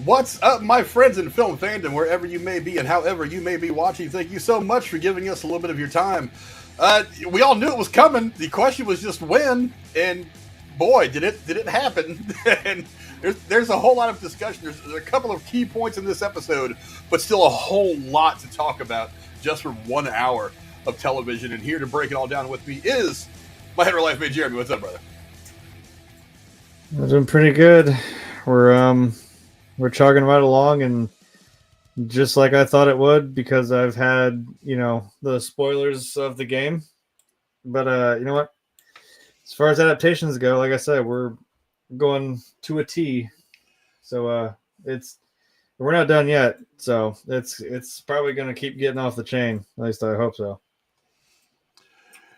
What's up, my friends in film fandom, wherever you may be and however you may be watching? Thank you so much for giving us a little bit of your time. We all knew it was coming. The question was just when, and boy, did it happen! And there's a whole lot of discussion. There's a couple of key points in this episode, but still a whole lot to talk about just for 1 hour of television. And here to break it all down with me is my head of life mate, Jeremy. What's up, brother? We're doing pretty good. We're chugging right along, and just like I thought it would, because I've had the spoilers of the game. But you know what? As far as adaptations go, like I said, we're going to a T. So we're not done yet. So it's probably going to keep getting off the chain. At least I hope so.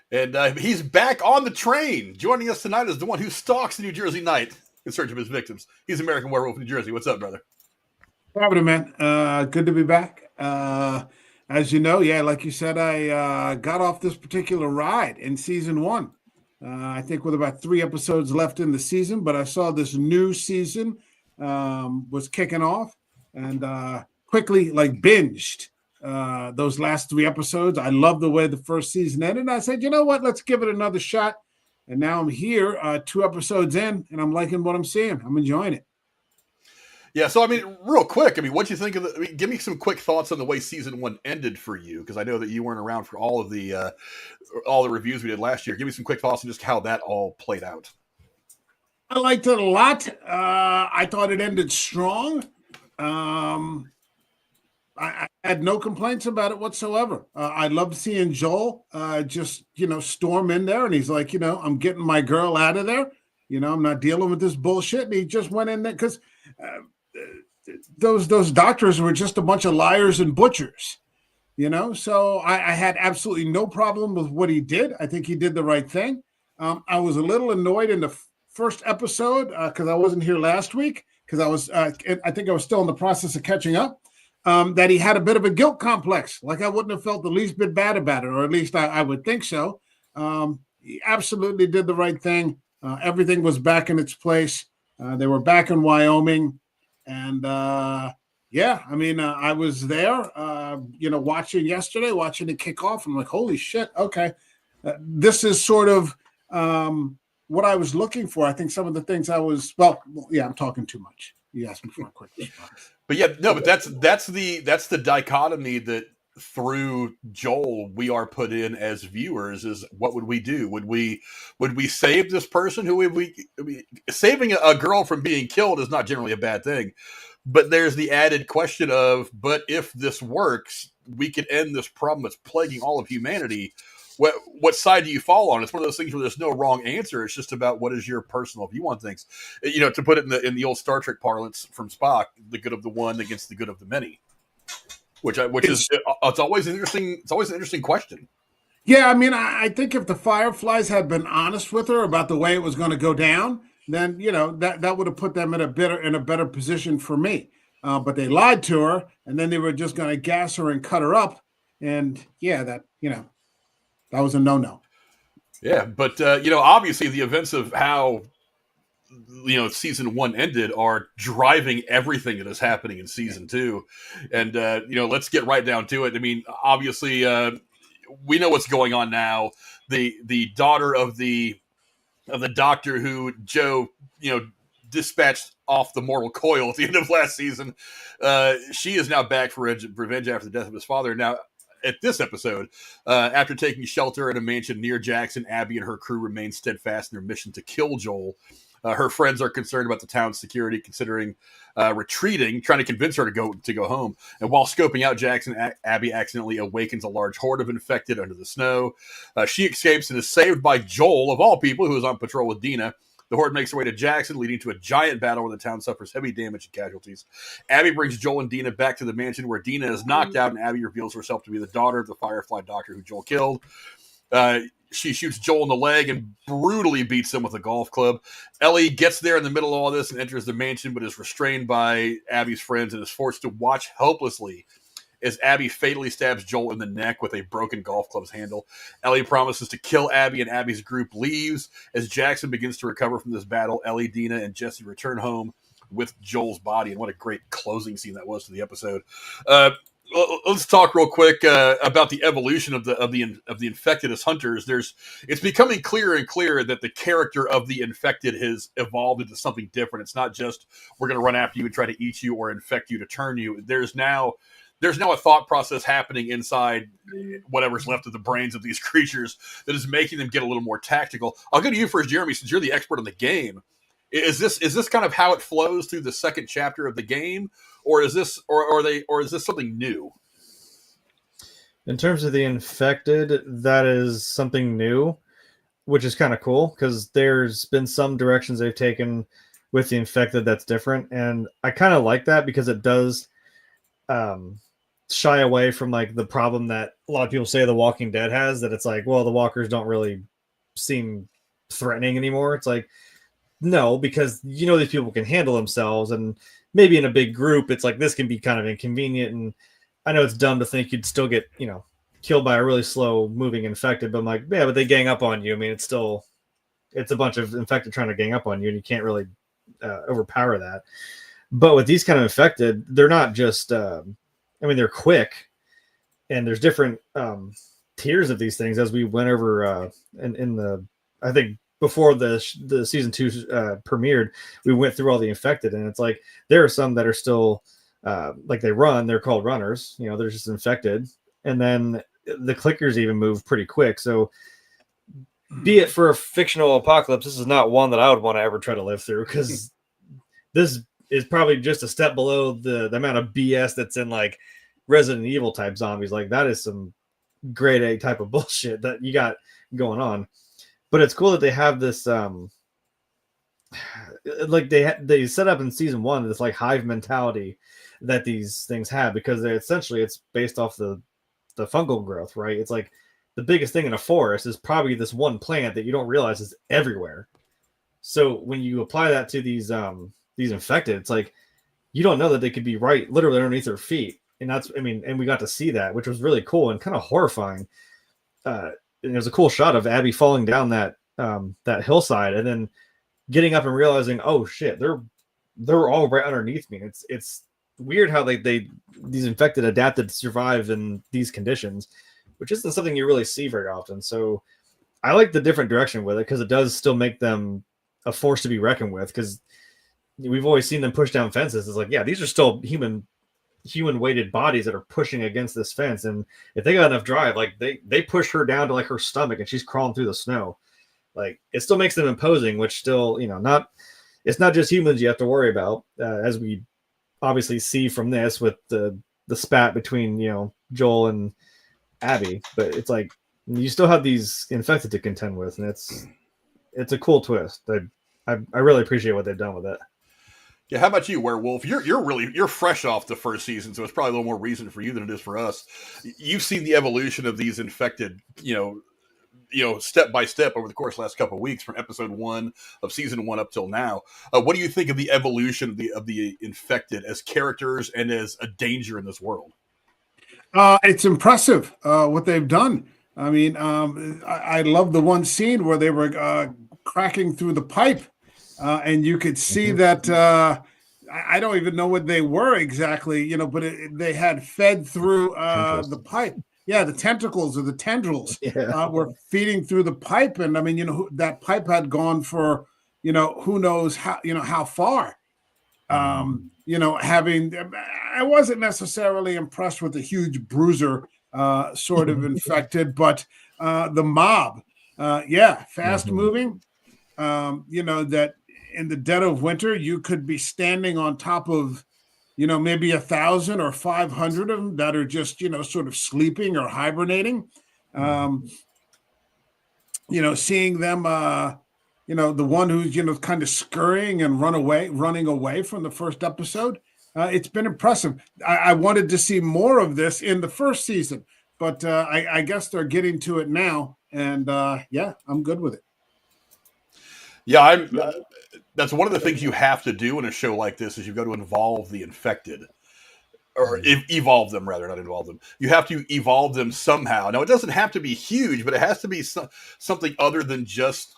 And he's back on the train. Joining us tonight is the one who stalks the New Jersey night in search of his victims. He's American Werewolf, New Jersey. What's up, brother? Happening, man. Good to be back. As you know, yeah, like you said, I got off this particular ride in season one. I think with about 3 episodes left in the season, but I saw this new season was kicking off and quickly binged those last 3 episodes. I love the way the first season ended. And I said, you know what? Let's give it another shot. And now I'm here 2 episodes in, and I'm liking what I'm seeing. I'm enjoying it. Yeah, so, real quick, what do you think of give me some quick thoughts on the way season 1 ended for you, because I know that you weren't around for all the reviews we did last year. Give me some quick thoughts on just how that all played out. I liked it a lot. I thought it ended strong. I had no complaints about it whatsoever. I loved seeing Joel just storm in there, and he's like, I'm getting my girl out of there. I'm not dealing with this bullshit. And he just went in there because those doctors were just a bunch of liars and butchers, So I had absolutely no problem with what he did. I think he did the right thing. I was a little annoyed in the first episode because I wasn't here last week because I think I was still in the process of catching up. That he had a bit of a guilt complex. Like I wouldn't have felt the least bit bad about it, or at least I would think so. He absolutely did the right thing. Everything was back in its place. They were back in Wyoming. And I was there, watching it kick off. I'm like, holy shit. Okay. This is sort of what I was looking for. I think some of the things I'm talking too much. You asked me for a quick response. But yeah, no, but that's the dichotomy that through Joel we are put in as viewers is what would we do? Would we save this person? Saving a girl from being killed is not generally a bad thing, but there's the added question of, but if this works, we could end this problem that's plaguing all of humanity. What side do you fall on? It's one of those things where there's no wrong answer. It's just about what is your personal view on things. To put it in the old Star Trek parlance from Spock, the good of the one against the good of the many. It's always an interesting. It's always an interesting question. Yeah, I think if the Fireflies had been honest with her about the way it was going to go down, then that would have put them in a better position for me. But they lied to her, and then they were just going to gas her and cut her up, and that was a no-no. Yeah, but obviously the events of how season 1 ended are driving everything that is happening in season 2, and let's get right down to it. Obviously, we know what's going on now. The daughter of the doctor who Joe dispatched off the mortal coil at the end of last season, she is now back for revenge after the death of his father. Now, at this episode, after taking shelter in a mansion near Jackson, Abby and her crew remain steadfast in their mission to kill Joel. Her friends are concerned about the town's security, considering retreating, trying to convince her to go home. And while scoping out Jackson, Abby accidentally awakens a large horde of infected under the snow. She escapes and is saved by Joel, of all people, who is on patrol with Dina. The horde makes their way to Jackson, leading to a giant battle where the town suffers heavy damage and casualties. Abby brings Joel and Dina back to the mansion where Dina is knocked out, and Abby reveals herself to be the daughter of the Firefly doctor who Joel killed. She shoots Joel in the leg and brutally beats him with a golf club. Ellie gets there in the middle of all this and enters the mansion, but is restrained by Abby's friends and is forced to watch helplessly as Abby fatally stabs Joel in the neck with a broken golf club's handle. Ellie promises to kill Abby, and Abby's group leaves. As Jackson begins to recover from this battle, Ellie, Dina, and Jesse return home, with Joel's body, and what a great closing scene that was to the episode. Let's talk real quick about the evolution of the infected as hunters. It's becoming clearer and clearer that the character of the infected has evolved into something different. It's not just we're going to run after you and try to eat you or infect you to turn you. There's now a thought process happening inside whatever's left of the brains of these creatures that is making them get a little more tactical. I'll go to you first, Jeremy, since you're the expert on the game. Is this kind of how it flows through the second chapter of the game, or is this something new? In terms of the infected, that is something new, which is kind of cool because there's been some directions they've taken with the infected that's different, and I kind of like that because it does shy away from like the problem that a lot of people say The Walking Dead has, that it's like, well, the walkers don't really seem threatening anymore. It's like, no, because these people can handle themselves, and maybe in a big group it's like this can be kind of inconvenient. And I know it's dumb to think you'd still get killed by a really slow moving infected, but I'm like, yeah, but they gang up on you. I mean, it's a bunch of infected trying to gang up on you, and you can't really overpower that. But with these kind of infected, they're not just they're quick, and there's different tiers of these things, as we went over in the, I think before the season 2 premiered, we went through all the infected, and it's like there are some that are still like they're called runners, they're just infected, and then the clickers even move pretty quick. So be it for a fictional apocalypse, this is not one that I would want to ever try to live through, because this is probably just a step below the amount of BS that's in like Resident Evil type zombies. Like that is some grade A type of bullshit that you got going on. But it's cool that they have this like they set up in season 1 this like hive mentality that these things have, because it's based off the fungal growth, right? It's like the biggest thing in a forest is probably this one plant that you don't realize is everywhere. So when you apply that to these infected, it's like you don't know that they could be right literally underneath their feet. And and we got to see that, which was really cool and kind of horrifying. And there's a cool shot of Abby falling down that hillside and then getting up and realizing, oh shit, they're all right underneath me. It's weird how these infected adapted to survive in these conditions, which isn't something you really see very often. So I like the different direction with it, because it does still make them a force to be reckoned with, because we've always seen them push down fences. It's like, yeah, these are still human weighted bodies that are pushing against this fence, and if they got enough drive, like they push her down to like her stomach and she's crawling through the snow. Like it still makes them imposing, which still it's not just humans you have to worry about, as we obviously see from this with the spat between Joel and Abby. But it's like you still have these infected to contend with, and it's a cool twist. I really appreciate what they've done with it. Yeah, how about you, Werewolf? You're fresh off the first season, so it's probably a little more reason for you than it is for us. You've seen the evolution of these infected, step by step over the course of the last couple of weeks, from episode 1 of season 1 up till now. What do you think of the evolution of the infected as characters and as a danger in this world? It's impressive what they've done. I mean, I love the one scene where they were cracking through the pipe. And you could see that I don't even know what they were exactly, but they had fed through the pipe. Yeah, the tentacles or the tendrils were feeding through the pipe. And I mean, that pipe had gone for, who knows how far. I wasn't necessarily impressed with the huge bruiser sort of infected, but the mob, fast moving, that in the dead of winter, you could be standing on top of, maybe 1,000 or 500 of them that are just, sort of sleeping or hibernating. Seeing them, the one who's, kind of scurrying and running away from the first episode. It's been impressive. I wanted to see more of this in the first season, but I guess they're getting to it now. And I'm good with it. Yeah, that's one of the things you have to do in a show like this, is you've got to involve the infected. or evolve them rather, not involve them. You have to evolve them somehow. Now, it doesn't have to be huge, but it has to be something other than just,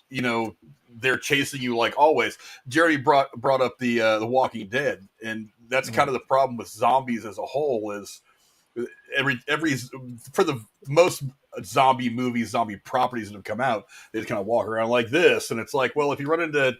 they're chasing you like always. Jerry brought up the Walking Dead, and that's kind of the problem with zombies as a whole. Is every for the most zombie movies, zombie properties that have come out, they just kind of walk around like this, and it's like, well, if you run into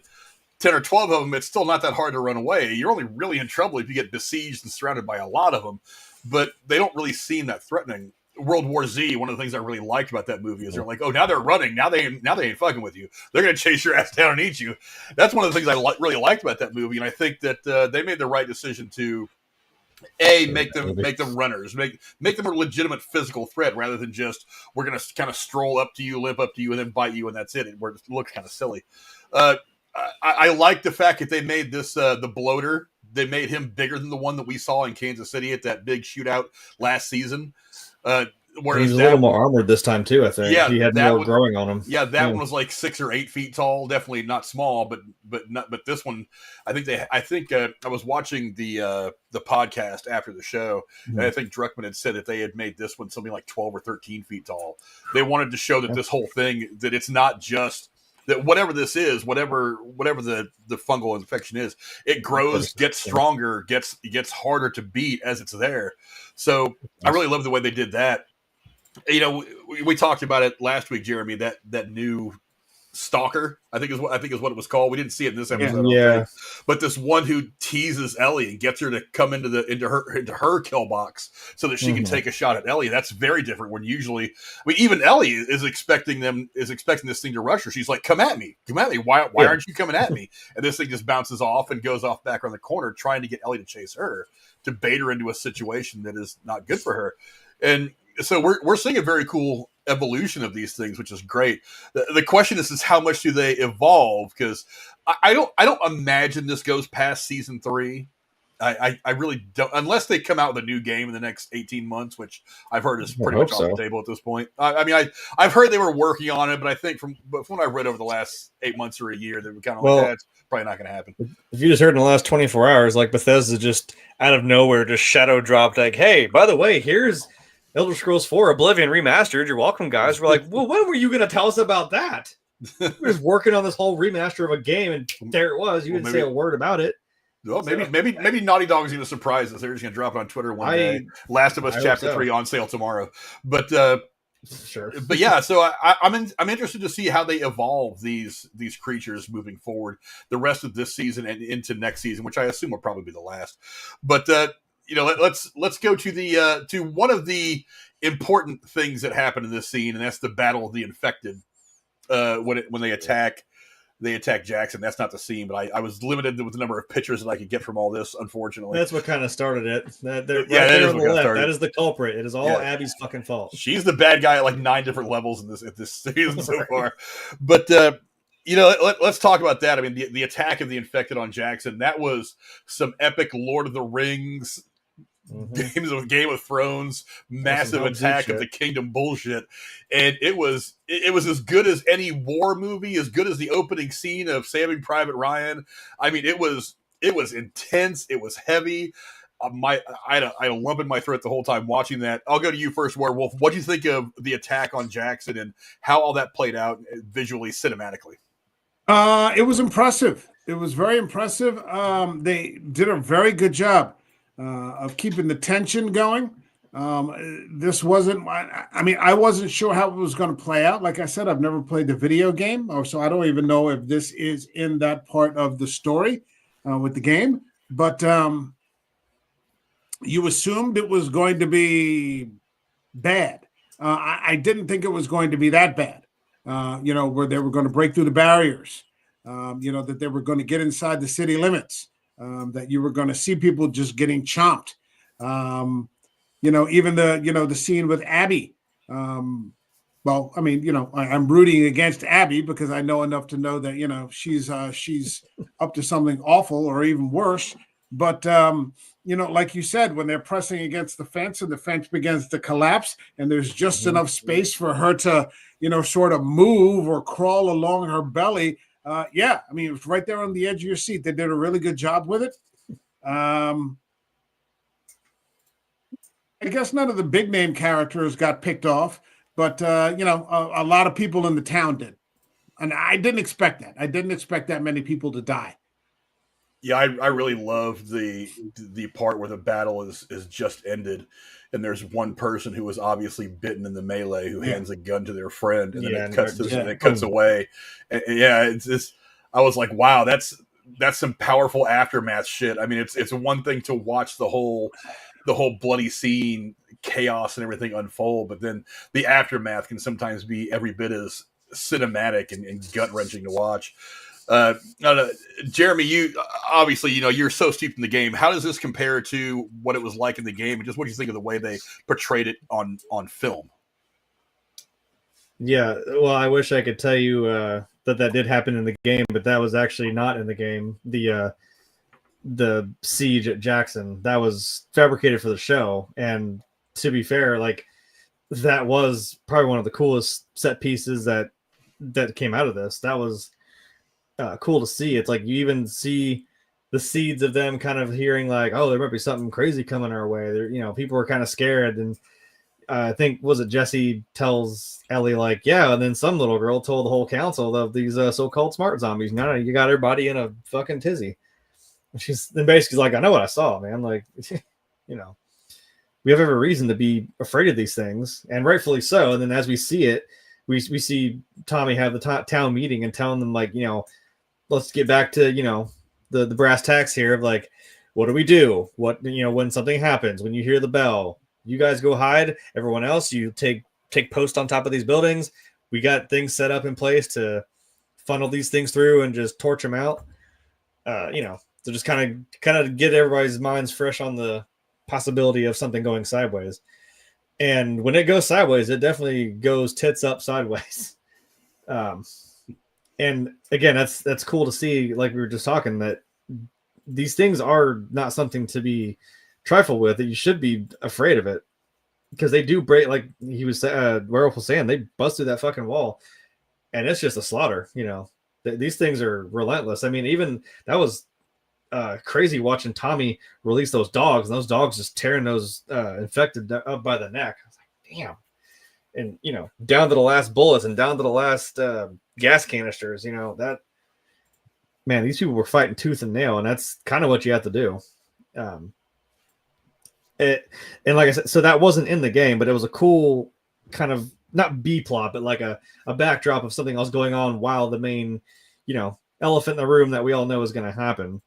10 or 12 of them, it's still not that hard to run away. You're only really in trouble if you get besieged and surrounded by a lot of them, but they don't really seem that threatening. World War Z, one of the things I really liked about that movie is they're like, oh, now they're running. Now they ain't fucking with you. They're going to chase your ass down and eat you. That's one of the things I really liked about that movie, and I think that they made the right decision to make them runners, make them a legitimate physical threat rather than just we're going to kind of stroll up to you, limp up to you, and then bite you, and that's it. It looks kind of silly. I like the fact that they made this the bloater. They made him bigger than the one that we saw in Kansas City at that big shootout last season. Whereas he's a little more armored this time too. I think. Yeah, he had more growing on him. Yeah, that one was like 6 or 8 feet tall. Definitely not small, but this one, I think I was watching the podcast after the show, and I think Druckmann had said that they had made this one something like 12 or 13 feet tall. They wanted to show that this whole thing, that it's not just that whatever this is, whatever the fungal infection is, it grows, gets stronger, gets harder to beat as it's there. So I really love the way they did that. We talked about it last week, Jeremy. That new stalker, I think is what it was called. We didn't see it in this episode, yeah. But this one who teases Ellie and gets her to come into her kill box so that she can take a shot at Ellie. That's very different. When usually, even Ellie is expecting this thing to rush her. She's like, "Come at me! Why aren't you coming at me?" And this thing just bounces off and goes off back around the corner, trying to get Ellie to chase her, to bait her into a situation that is not good for her. And so we're seeing a very cool evolution of these things, which is great. The question is how much do they evolve? Because I don't imagine this goes past season 3. I really don't, unless they come out with a new game in the next 18 months, which I've heard is pretty much off the table at this point. I've heard they were working on it, but I think from what I read over the last 8 months or a year, they were kind of like, that's probably not going to happen. If you just heard in the last 24 hours, like Bethesda just out of nowhere just shadow dropped, like, hey, by the way, here's Elder Scrolls 4 Oblivion Remastered. You're welcome, guys. We're like, well, when were you going to tell us about that? We were just working on this whole remaster of a game, and there it was. You didn't say a word about it. Well, maybe Naughty Dog's going to surprise us. They're just going to drop it on Twitter one day. Last of Us Chapter 3 on sale tomorrow. But sure. But yeah, so I'm interested to see how they evolve these creatures moving forward the rest of this season and into next season, which I assume will probably be the last. But let's go to to one of the important things that happened in this scene, and that's the Battle of the Infected. When they attack Jackson. That's not the scene, but I was limited with the number of pictures that I could get from all this, unfortunately. That kind of started it. That is the culprit. It is all Abby's fucking fault. She's the bad guy at like 9 different levels in this season so far. But let's talk about that. I mean, the attack of the Infected on Jackson, that was some epic Lord of the Rings, Game of Thrones, massive attack of the kingdom bullshit. And it was as good as any war movie, as good as the opening scene of Saving Private Ryan. I mean, it was intense. It was heavy. I had a lump in my throat the whole time watching that. I'll go to you first, Werewolf. What do you think of the attack on Jackson and how all that played out visually, cinematically? It was impressive. It was very impressive. They did a very good job of keeping the tension going. This wasn't, I wasn't sure how it was going to play out. Like I said, I've never played the video game, so I don't even know if this is in that part of the story with the game. But you assumed it was going to be bad. I didn't think it was going to be that bad, where they were going to break through the barriers, that they were going to get inside the city limits. That you were going to see people just getting chomped. Even the scene with Abby. I'm rooting against Abby because I know enough to know that, she's up to something awful or even worse. But, like you said, when they're pressing against the fence and the fence begins to collapse and there's just enough space for her to, sort of move or crawl along her belly. It was right there on the edge of your seat. They did a really good job with it. I guess none of the big name characters got picked off, but a lot of people in the town did, and I didn't expect that. I didn't expect that many people to die. Yeah, I really love the part where the battle is just ended, and there's one person who was obviously bitten in the melee who hands a gun to their friend, and then it cuts away. And it's just, I was like, wow, that's some powerful aftermath shit. I mean, it's one thing to watch the whole bloody scene, chaos and everything unfold, but then the aftermath can sometimes be every bit as cinematic and gut wrenching to watch. Jeremy, you obviously, you're so steeped in the game. How does this compare to what it was like in the game, and just what do you think of the way they portrayed it on film? Yeah, well, I wish I could tell you that did happen in the game, but that was actually not in the game. The siege at Jackson, that was fabricated for the show, and to be fair, like, that was probably one of the coolest set pieces that came out of this. That was cool to see. It's like you even see the seeds of them kind of hearing like, oh, there might be something crazy coming our way. There, people were kind of scared, and I think, was it Jesse tells Ellie like, yeah, and then some little girl told the whole council of these so-called smart zombies. No, you got everybody in a fucking tizzy. And she's then basically like, I know what I saw, man. Like, we have every reason to be afraid of these things, and rightfully so. And then as we see it, we see Tommy have the town meeting and telling them like, let's get back to, the brass tacks here of like, what do we do? What, when something happens, when you hear the bell, you guys go hide. Everyone else, you take post on top of these buildings. We got things set up in place to funnel these things through and just torch them out. To just kind of get everybody's minds fresh on the possibility of something going sideways. And when it goes sideways, it definitely goes tits up sideways. And again, that's cool to see, like we were just talking, that these things are not something to be trifled with, that you should be afraid of it, because they do break, like he was Werewolf was saying, they bust through that fucking wall, and it's just a slaughter. These things are relentless. I mean, even that was crazy watching Tommy release those dogs, and those dogs just tearing those infected up by the neck. I was like, damn. And down to the last bullets and down to the last gas canisters. That, man, these people were fighting tooth and nail, and that's kind of what you have to do. And like I said, so that wasn't in the game, but it was a cool kind of, not B plot, but like a backdrop of something else going on while the main, elephant in the room that we all know is going to happen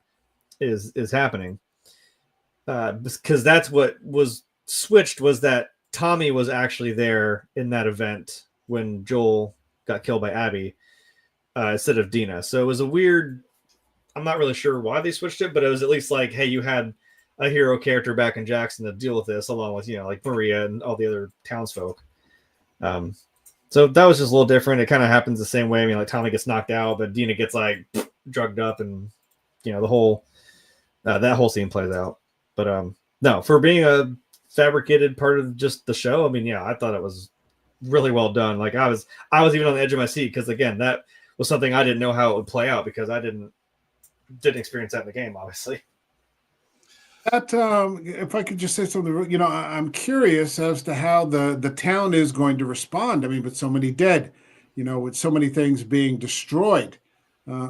is happening. Because that's what was switched, was that Tommy was actually there in that event when Joel got killed by Abby instead of Dina. So it was a weird, I'm not really sure why they switched it, but it was at least like, hey, you had a hero character back in Jackson to deal with this, along with, like Maria and all the other townsfolk. So that was just a little different. It kind of happens the same way. I mean, like Tommy gets knocked out, but Dina gets like drugged up, and the whole that whole scene plays out. But no, for being a fabricated part of just the show, I mean, yeah, I thought it was really well done. Like I was even on the edge of my seat, because again, that was something I didn't know how it would play out, because I didn't experience that in the game, obviously. That if I could just say something, I'm curious as to how the town is going to respond. I mean, with so many dead, with so many things being destroyed,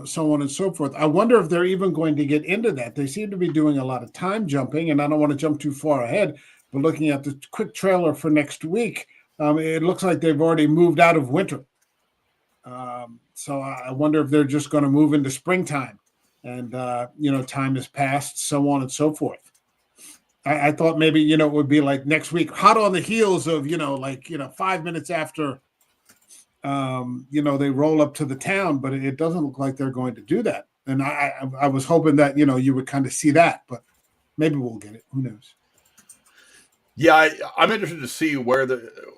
so on and so forth. I wonder if they're even going to get into that. They seem to be doing a lot of time jumping, and I don't want to jump too far ahead, but looking at the quick trailer for next week, it looks like they've already moved out of winter. So I wonder if they're just going to move into springtime. And, time has passed, so on and so forth. I thought maybe, it would be like next week, hot on the heels of, 5 minutes after, they roll up to the town, but it doesn't look like they're going to do that. And I was hoping that, you would kind of see that, but maybe we'll get it. Who knows? Yeah, I'm interested to see where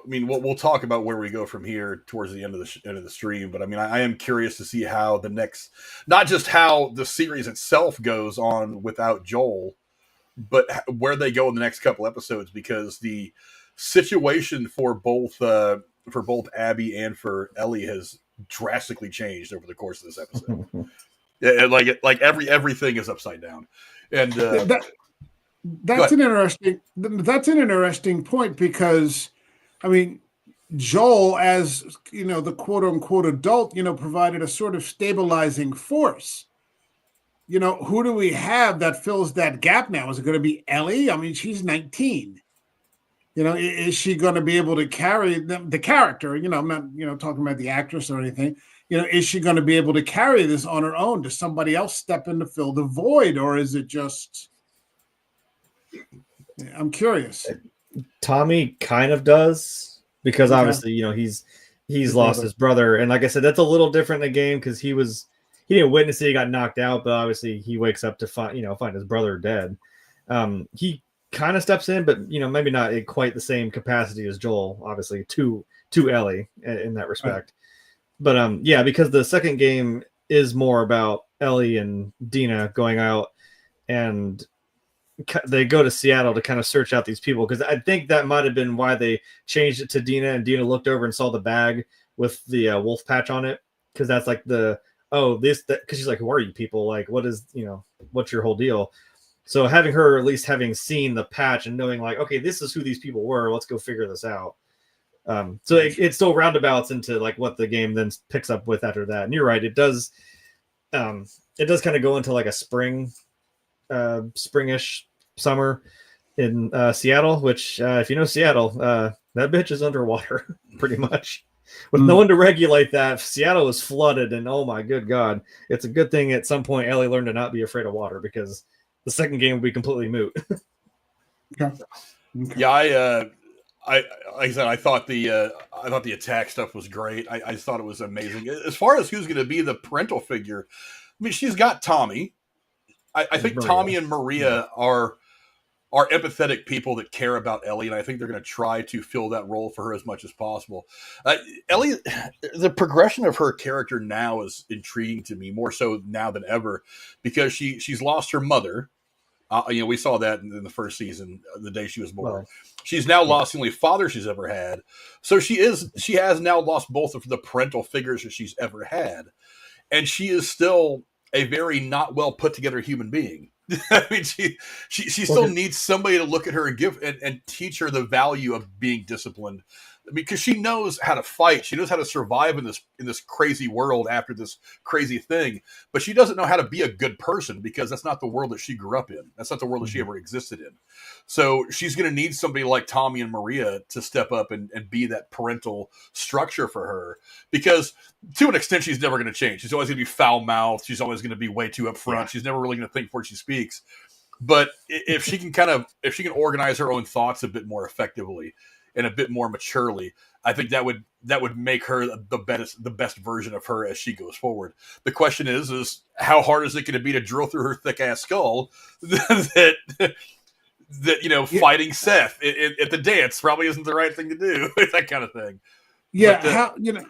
we'll talk about where we go from here towards the end of the stream. But I mean, I am curious to see how the next, not just how the series itself goes on without Joel, but where they go in the next couple episodes, because the situation for both Abby and for Ellie has drastically changed over the course of this episode. Like everything is upside down, and. That's an interesting point because, I mean, Joel, as you know, the quote unquote adult, provided a sort of stabilizing force. Who do we have that fills that gap now? Is it going to be Ellie? I mean, she's 19. Is she going to be able to carry the character? I'm not, talking about the actress or anything. Is she going to be able to carry this on her own? Does somebody else step in to fill the void, or is it just? I'm curious. Tommy kind of does, because obviously, he's lost his brother, and like I said, that's a little different in the game because he didn't witness it, he got knocked out, but obviously he wakes up to find his brother dead. He kind of steps in, but maybe not in quite the same capacity as Joel, obviously, to Ellie in that respect. Right. But because the second game is more about Ellie and Dina going out, and they go to Seattle to kind of search out these people, because I think that might have been why they changed it to Dina, and Dina looked over and saw the bag with the wolf patch on it, because that's like because she's like, who are you people? Like, what is, what's your whole deal? So having her at least having seen the patch and knowing like, okay, this is who these people were, let's go figure this out. So it still roundabouts into like what the game then picks up with after that. And you're right, it does kind of go into like a springish summer in Seattle, which if you know Seattle, that bitch is underwater pretty much. With no one to regulate that, Seattle is flooded, and oh my good God, it's a good thing at some point Ellie learned to not be afraid of water, because the second game would be completely moot. Okay. Yeah, like I said, I thought the attack stuff was great. I thought it was amazing. As far as who's going to be the parental figure, I mean, she's got Tommy. I think Maria. Tommy and Maria are empathetic people that care about Ellie, and I think they're going to try to fill that role for her as much as possible. Ellie, the progression of her character now is intriguing to me, more so now than ever, because she's lost her mother. We saw that in the first season, the day she was born. Well, she's now lost the only father she's ever had. So she has now lost both of the parental figures that she's ever had. And she is still a very not well put together human being. I mean, she still needs somebody to look at her and give and teach her the value of being disciplined, because she knows how to fight. She knows how to survive in this crazy world after this crazy thing, but she doesn't know how to be a good person, because that's not the world that she grew up in. That's not the world that she ever existed in. So she's going to need somebody like Tommy and Maria to step up and be that parental structure for her, because to an extent, she's never going to change. She's always going to be foul-mouthed. She's always going to be way too upfront. Yeah. She's never really going to think before she speaks. But if she can organize her own thoughts a bit more effectively and a bit more maturely, I think that would make her the best version of her as she goes forward. The question is how hard is it going to be to drill through her thick ass skull that fighting Seth at the dance probably isn't the right thing to do, that kind of thing. Yeah, but,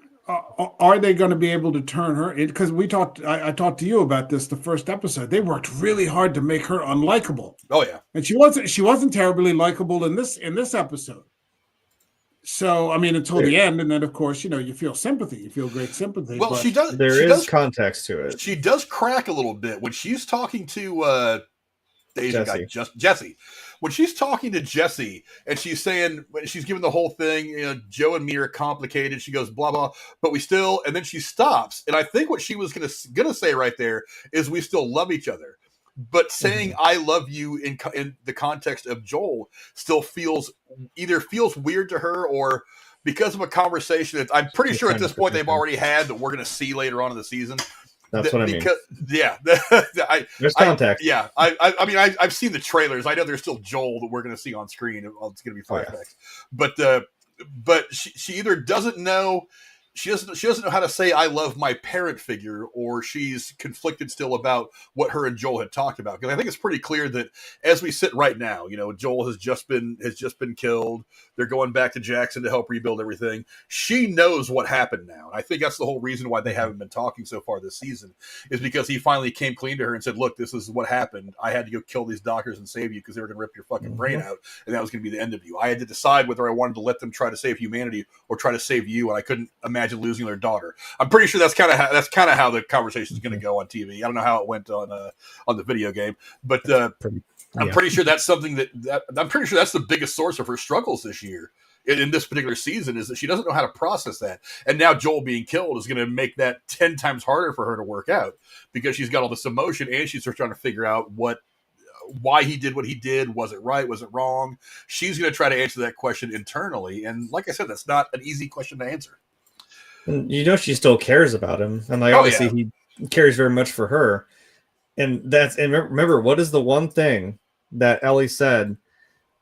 are they going to be able to turn her in? Because I talked to you about this the first episode. They worked really hard to make her unlikable. Oh yeah, and she wasn't terribly likable in this episode. So I mean, until the end, and then of course you feel sympathy. You feel great sympathy. Well, she does. There is context to it. She does crack a little bit when she's talking to the Asian guy, Jesse. When she's talking to Jesse and she's saying, she's giving the whole thing, Joe and me are complicated. She goes, blah, blah, but we still, and then she stops. And I think what she was going to say right there is we still love each other. But saying I love you in the context of Joel still feels weird to her, or because of a conversation that I'm pretty sure at this point they've already had that we're going to see later on in the season. That's what I mean. Yeah. There's context. I mean, I've seen the trailers. I know there's still Joel that we're going to see on screen. It's going to be flashbacks. But she either doesn't know, she doesn't know how to say I love my parent figure, or she's conflicted still about what her and Joel had talked about. Because I think it's pretty clear that as we sit right now, Joel has just been killed. They're going back to Jackson to help rebuild everything. She knows what happened now. And I think that's the whole reason why they haven't been talking so far this season, is because he finally came clean to her and said, look, this is what happened. I had to go kill these doctors and save you because they were going to rip your fucking brain out. And that was going to be the end of you. I had to decide whether I wanted to let them try to save humanity or try to save you. And I couldn't imagine losing their daughter. I'm pretty sure that's kind of how the conversation is going to go on TV. I don't know how it went on the video game, but I'm pretty sure that's something that I'm pretty sure that's the biggest source of her struggles this year in this particular season, is that she doesn't know how to process that. And now Joel being killed is going to make that 10 times harder for her to work out, because she's got all this emotion and she's trying to figure out why he did what he did. Was it right? Was it wrong? She's going to try to answer that question internally. And like I said, that's not an easy question to answer. And she still cares about him. And like, obviously he cares very much for her. And remember, what is the one thing that Ellie said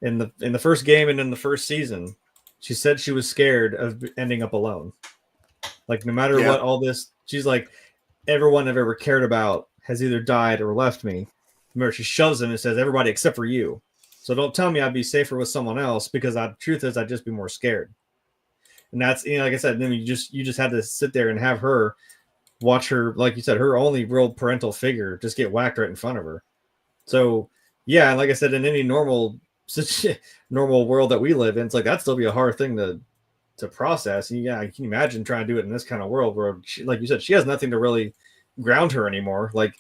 in the first game and in the first season? She said she was scared of ending up alone. Like, no matter what, all this, she's like, everyone I've ever cared about has either died or left me. Remember, she shoves him and says, everybody except for you. So don't tell me I'd be safer with someone else, because the truth is I'd just be more scared. And that's, like I said, then you just had to sit there and have her watch her, like you said, her only real parental figure just get whacked right in front of her. So yeah, like I said, in any normal world that we live in, it's like that'd still be a hard thing to process. And yeah, I can imagine trying to do it in this kind of world where she, like you said, she has nothing to really ground her anymore. Like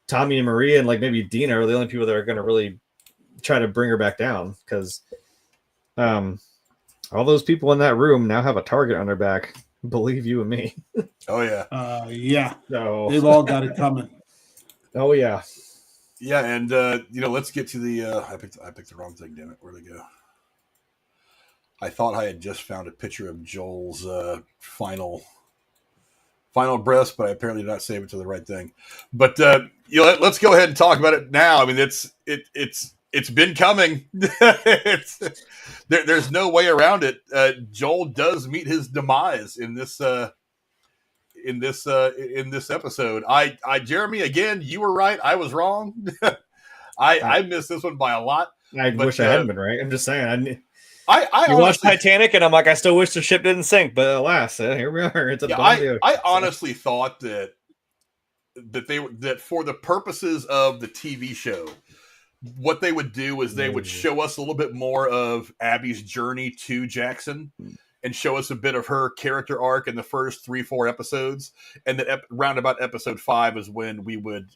Tommy and Maria and like maybe Dina are the only people that are going to really try to bring her back down, because all those people in that room now have a target on their back. Believe you and me. Oh yeah. Yeah. So They've all got it coming. Oh yeah. Yeah, and let's get to the. I picked the wrong thing. Damn it! Where'd it go? I thought I had just found a picture of Joel's final breaths, but I apparently did not save it to the right thing. But let's go ahead and talk about it now. I mean, it's been coming. There's no way around it. Joel does meet his demise in this episode. Jeremy, again, you were right. I was wrong. I missed this one by a lot. I wish I hadn't been right. I'm just saying. I watched Titanic, and I'm like, I still wish the ship didn't sink, but alas, here we are. It's I honestly thought that for the purposes of the TV show, what they would do is they would show us a little bit more of Abby's journey to Jackson and show us a bit of her character arc in the first 3-4 episodes. And that round about episode 5 is when we would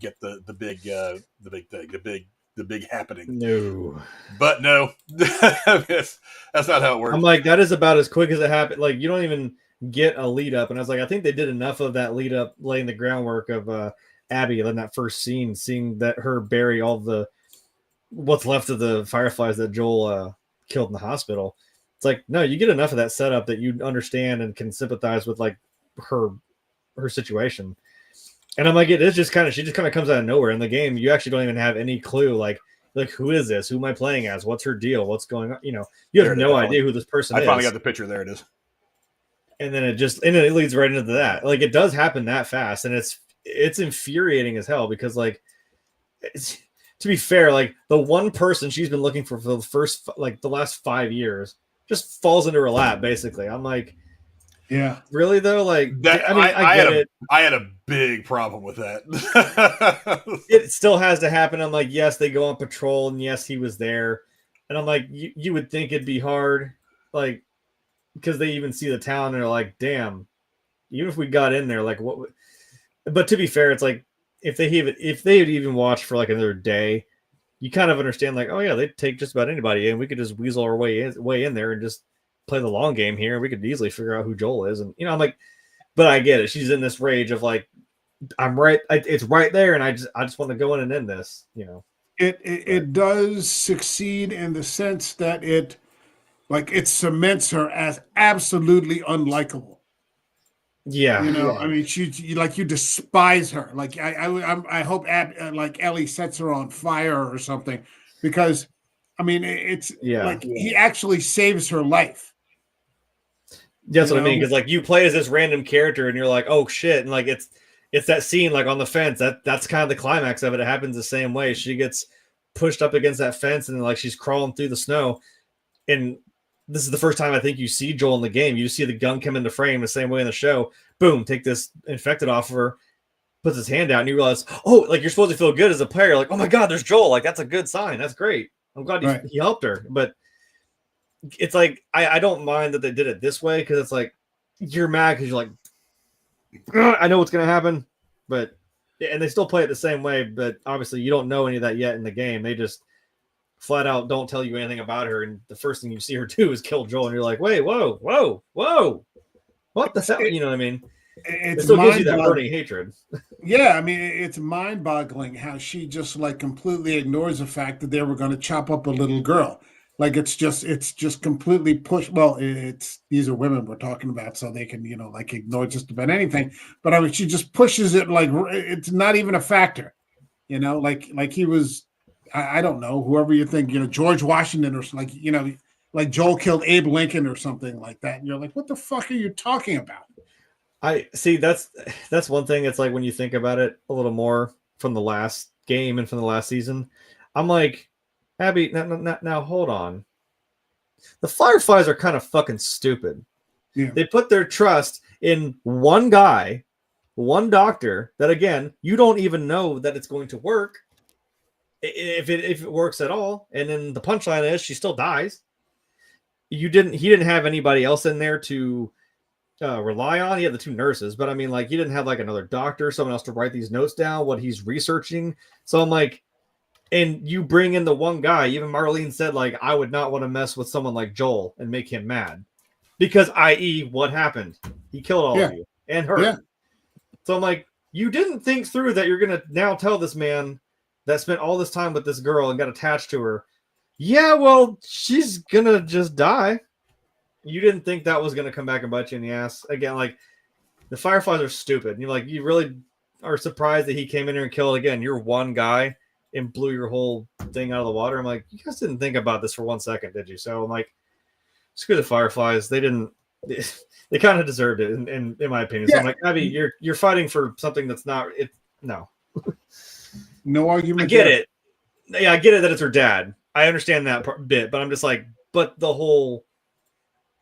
get the big thing, the big happening. No, but no, that's not how it works. I'm like, that is about as quick as it happened. Like, you don't even get a lead up. And I was like, I think they did enough of that lead up, laying the groundwork of Abby in that first scene, seeing that her bury all the what's left of the Fireflies that Joel killed in the hospital. It's like, no, you get enough of that setup that you understand and can sympathize with like her situation. And I'm like, she just kind of comes out of nowhere in the game. You actually don't even have any clue, like who is this? Who am I playing as? What's her deal? What's going on? You have no idea who this person is. I finally got the picture. There it is. And then it leads right into that. Like, it does happen that fast, and it's infuriating as hell, because like, to be fair, like the one person she's been looking for the first, like the last 5 years, just falls into her lap, basically. I'm like, yeah, really though? Like that, I get it. I had a big problem with that. It still has to happen. I'm like, yes, they go on patrol, and yes, he was there. And I'm like, you would think it'd be hard, like, because they even see the town and they're like, damn, even if we got in there, like what? But to be fair, it's like, if they had even watched for like another day, you kind of understand, like, oh yeah, they'd take just about anybody, and we could just weasel our way in there and just play the long game here. We could easily figure out who Joel is. And I'm like, but I get it. She's in this rage of like, I'm right. It's right there, and I just want to go in and end this. It does succeed in the sense that it cements her as absolutely unlikable. Yeah, I mean, you despise her. Like I hope Ellie sets her on fire or something, because I mean, he actually saves her life. That's what I mean. Because like, you play as this random character, and you're like, oh shit, and like it's that scene like on the fence. That's kind of the climax of it. It happens the same way. She gets pushed up against that fence, and like she's crawling through the snow, and this is the first time I think you see Joel in the game. You see the gun come into frame the same way in the show. Boom, take this infected off of her, puts his hand out, and you realize, oh, like you're supposed to feel good as a player. Like, oh my God, there's Joel. Like, that's a good sign. That's great. I'm glad he helped her. But it's like, I don't mind that they did it this way, because it's like, you're mad because you're like, I know what's going to happen. But and they still play it the same way, but obviously you don't know any of that yet in the game. They just flat out don't tell you anything about her, and the first thing you see her do is kill Joel, and you're like, wait, whoa, what the hell? You know what I mean? It still gives you that burning hatred. Yeah, I mean, it's mind-boggling how she just like completely ignores the fact that they were going to chop up a little girl. Like it's just completely pushed. Well, these are women we're talking about, so they can like ignore just about anything. But I mean, she just pushes it like it's not even a factor. Like he was, I don't know, whoever you think, George Washington or like like Joel killed Abe Lincoln or something like that. And you're like, what the fuck are you talking about? I see. That's one thing. It's like when you think about it a little more from the last game and from the last season, I'm like, Abby, now hold on. The Fireflies are kind of fucking stupid. Yeah. They put their trust in one guy, one doctor that, again, you don't even know that it's going to work if it works at all. And then the punchline is she still dies. He didn't have anybody else in there to rely on. He had the two nurses, but I mean, like, he didn't have like another doctor, someone else to write these notes down, what he's researching. So I'm like, and you bring in the one guy, even Marlene said, like, I would not want to mess with someone like Joel and make him mad because, i.e., what happened? He killed all of you and her. Yeah. So I'm like, you didn't think through that you're going to now tell this man that spent all this time with this girl and got attached to her. Yeah, well, she's going to just die. You didn't think that was going to come back and bite you in the ass. Again, like, the Fireflies are stupid. And you're like, you really are surprised that he came in here and killed again. You're one guy and blew your whole thing out of the water. I'm like, you guys didn't think about this for 1 second, did you? So I'm like, screw the Fireflies. They kind of deserved it, in my opinion. So I'm like, Abby, you're fighting for something that's not it. No, no argument. I get it. Yeah, I get it that it's her dad. I understand that bit, but I'm just like, but the whole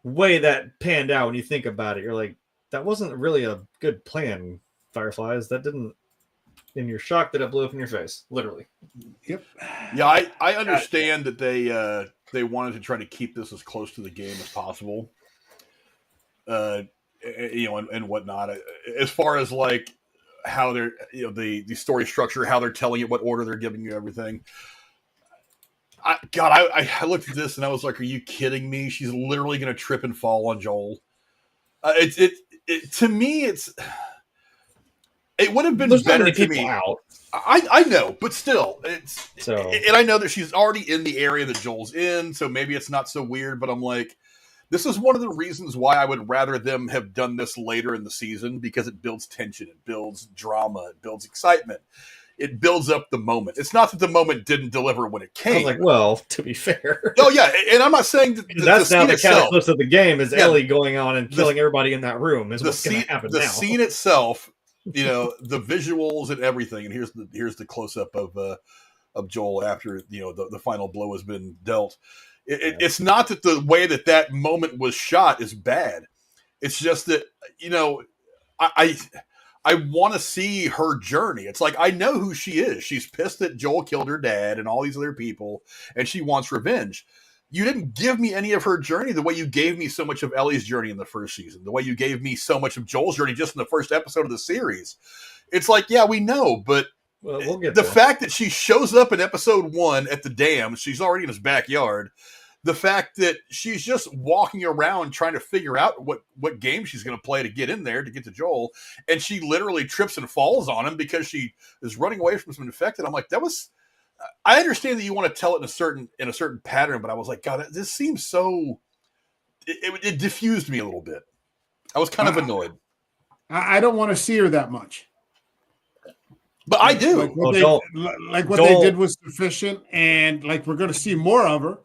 way that panned out, when you think about it, you're like, that wasn't really a good plan, Fireflies. That didn't. And you're shocked that it blew up in your face, literally. Yep. Yeah, I understand that they wanted to try to keep this as close to the game as possible, and whatnot. As far as like how they're, the story structure, how they're telling it, what order they're giving you everything. I looked at this and I was like, are you kidding me? She's literally going to trip and fall on Joel. To me, it would have been better to me. Out. I know, but still, and I know that she's already in the area that Joel's in, so maybe it's not so weird. But I'm like, this is one of the reasons why I would rather them have done this later in the season, because it builds tension, it builds drama, it builds excitement, it builds up the moment. It's not that the moment didn't deliver when it came. I was like, well, to be fair. Oh yeah, and I'm not saying that that's now the catalyst of the game is Ellie going on and killing everybody in that room. Is what's going to happen now. The scene itself. The visuals and everything, and here's the close up of Joel after the final blow has been dealt. It's not that the way that moment was shot is bad. It's just that I want to see her journey. It's like, I know who she is. She's pissed that Joel killed her dad and all these other people, and she wants revenge. You didn't give me any of her journey the way you gave me so much of Ellie's journey in the first season, the way you gave me so much of Joel's journey just in the first episode of the series. It's like, yeah, we know, but we'll get the there. fact that she shows up in episode 1 at the dam, she's already in his backyard. The fact that she's just walking around trying to figure out what game she's going to play to get in there, to get to Joel, and she literally trips and falls on him because she is running away from some infected. I'm like, I understand that you want to tell it in a certain pattern, but I was like, God, this seems so. It diffused me a little bit. I was kind of annoyed. I don't want to see her that much, but I do. Like what they did was sufficient, and like we're going to see more of her.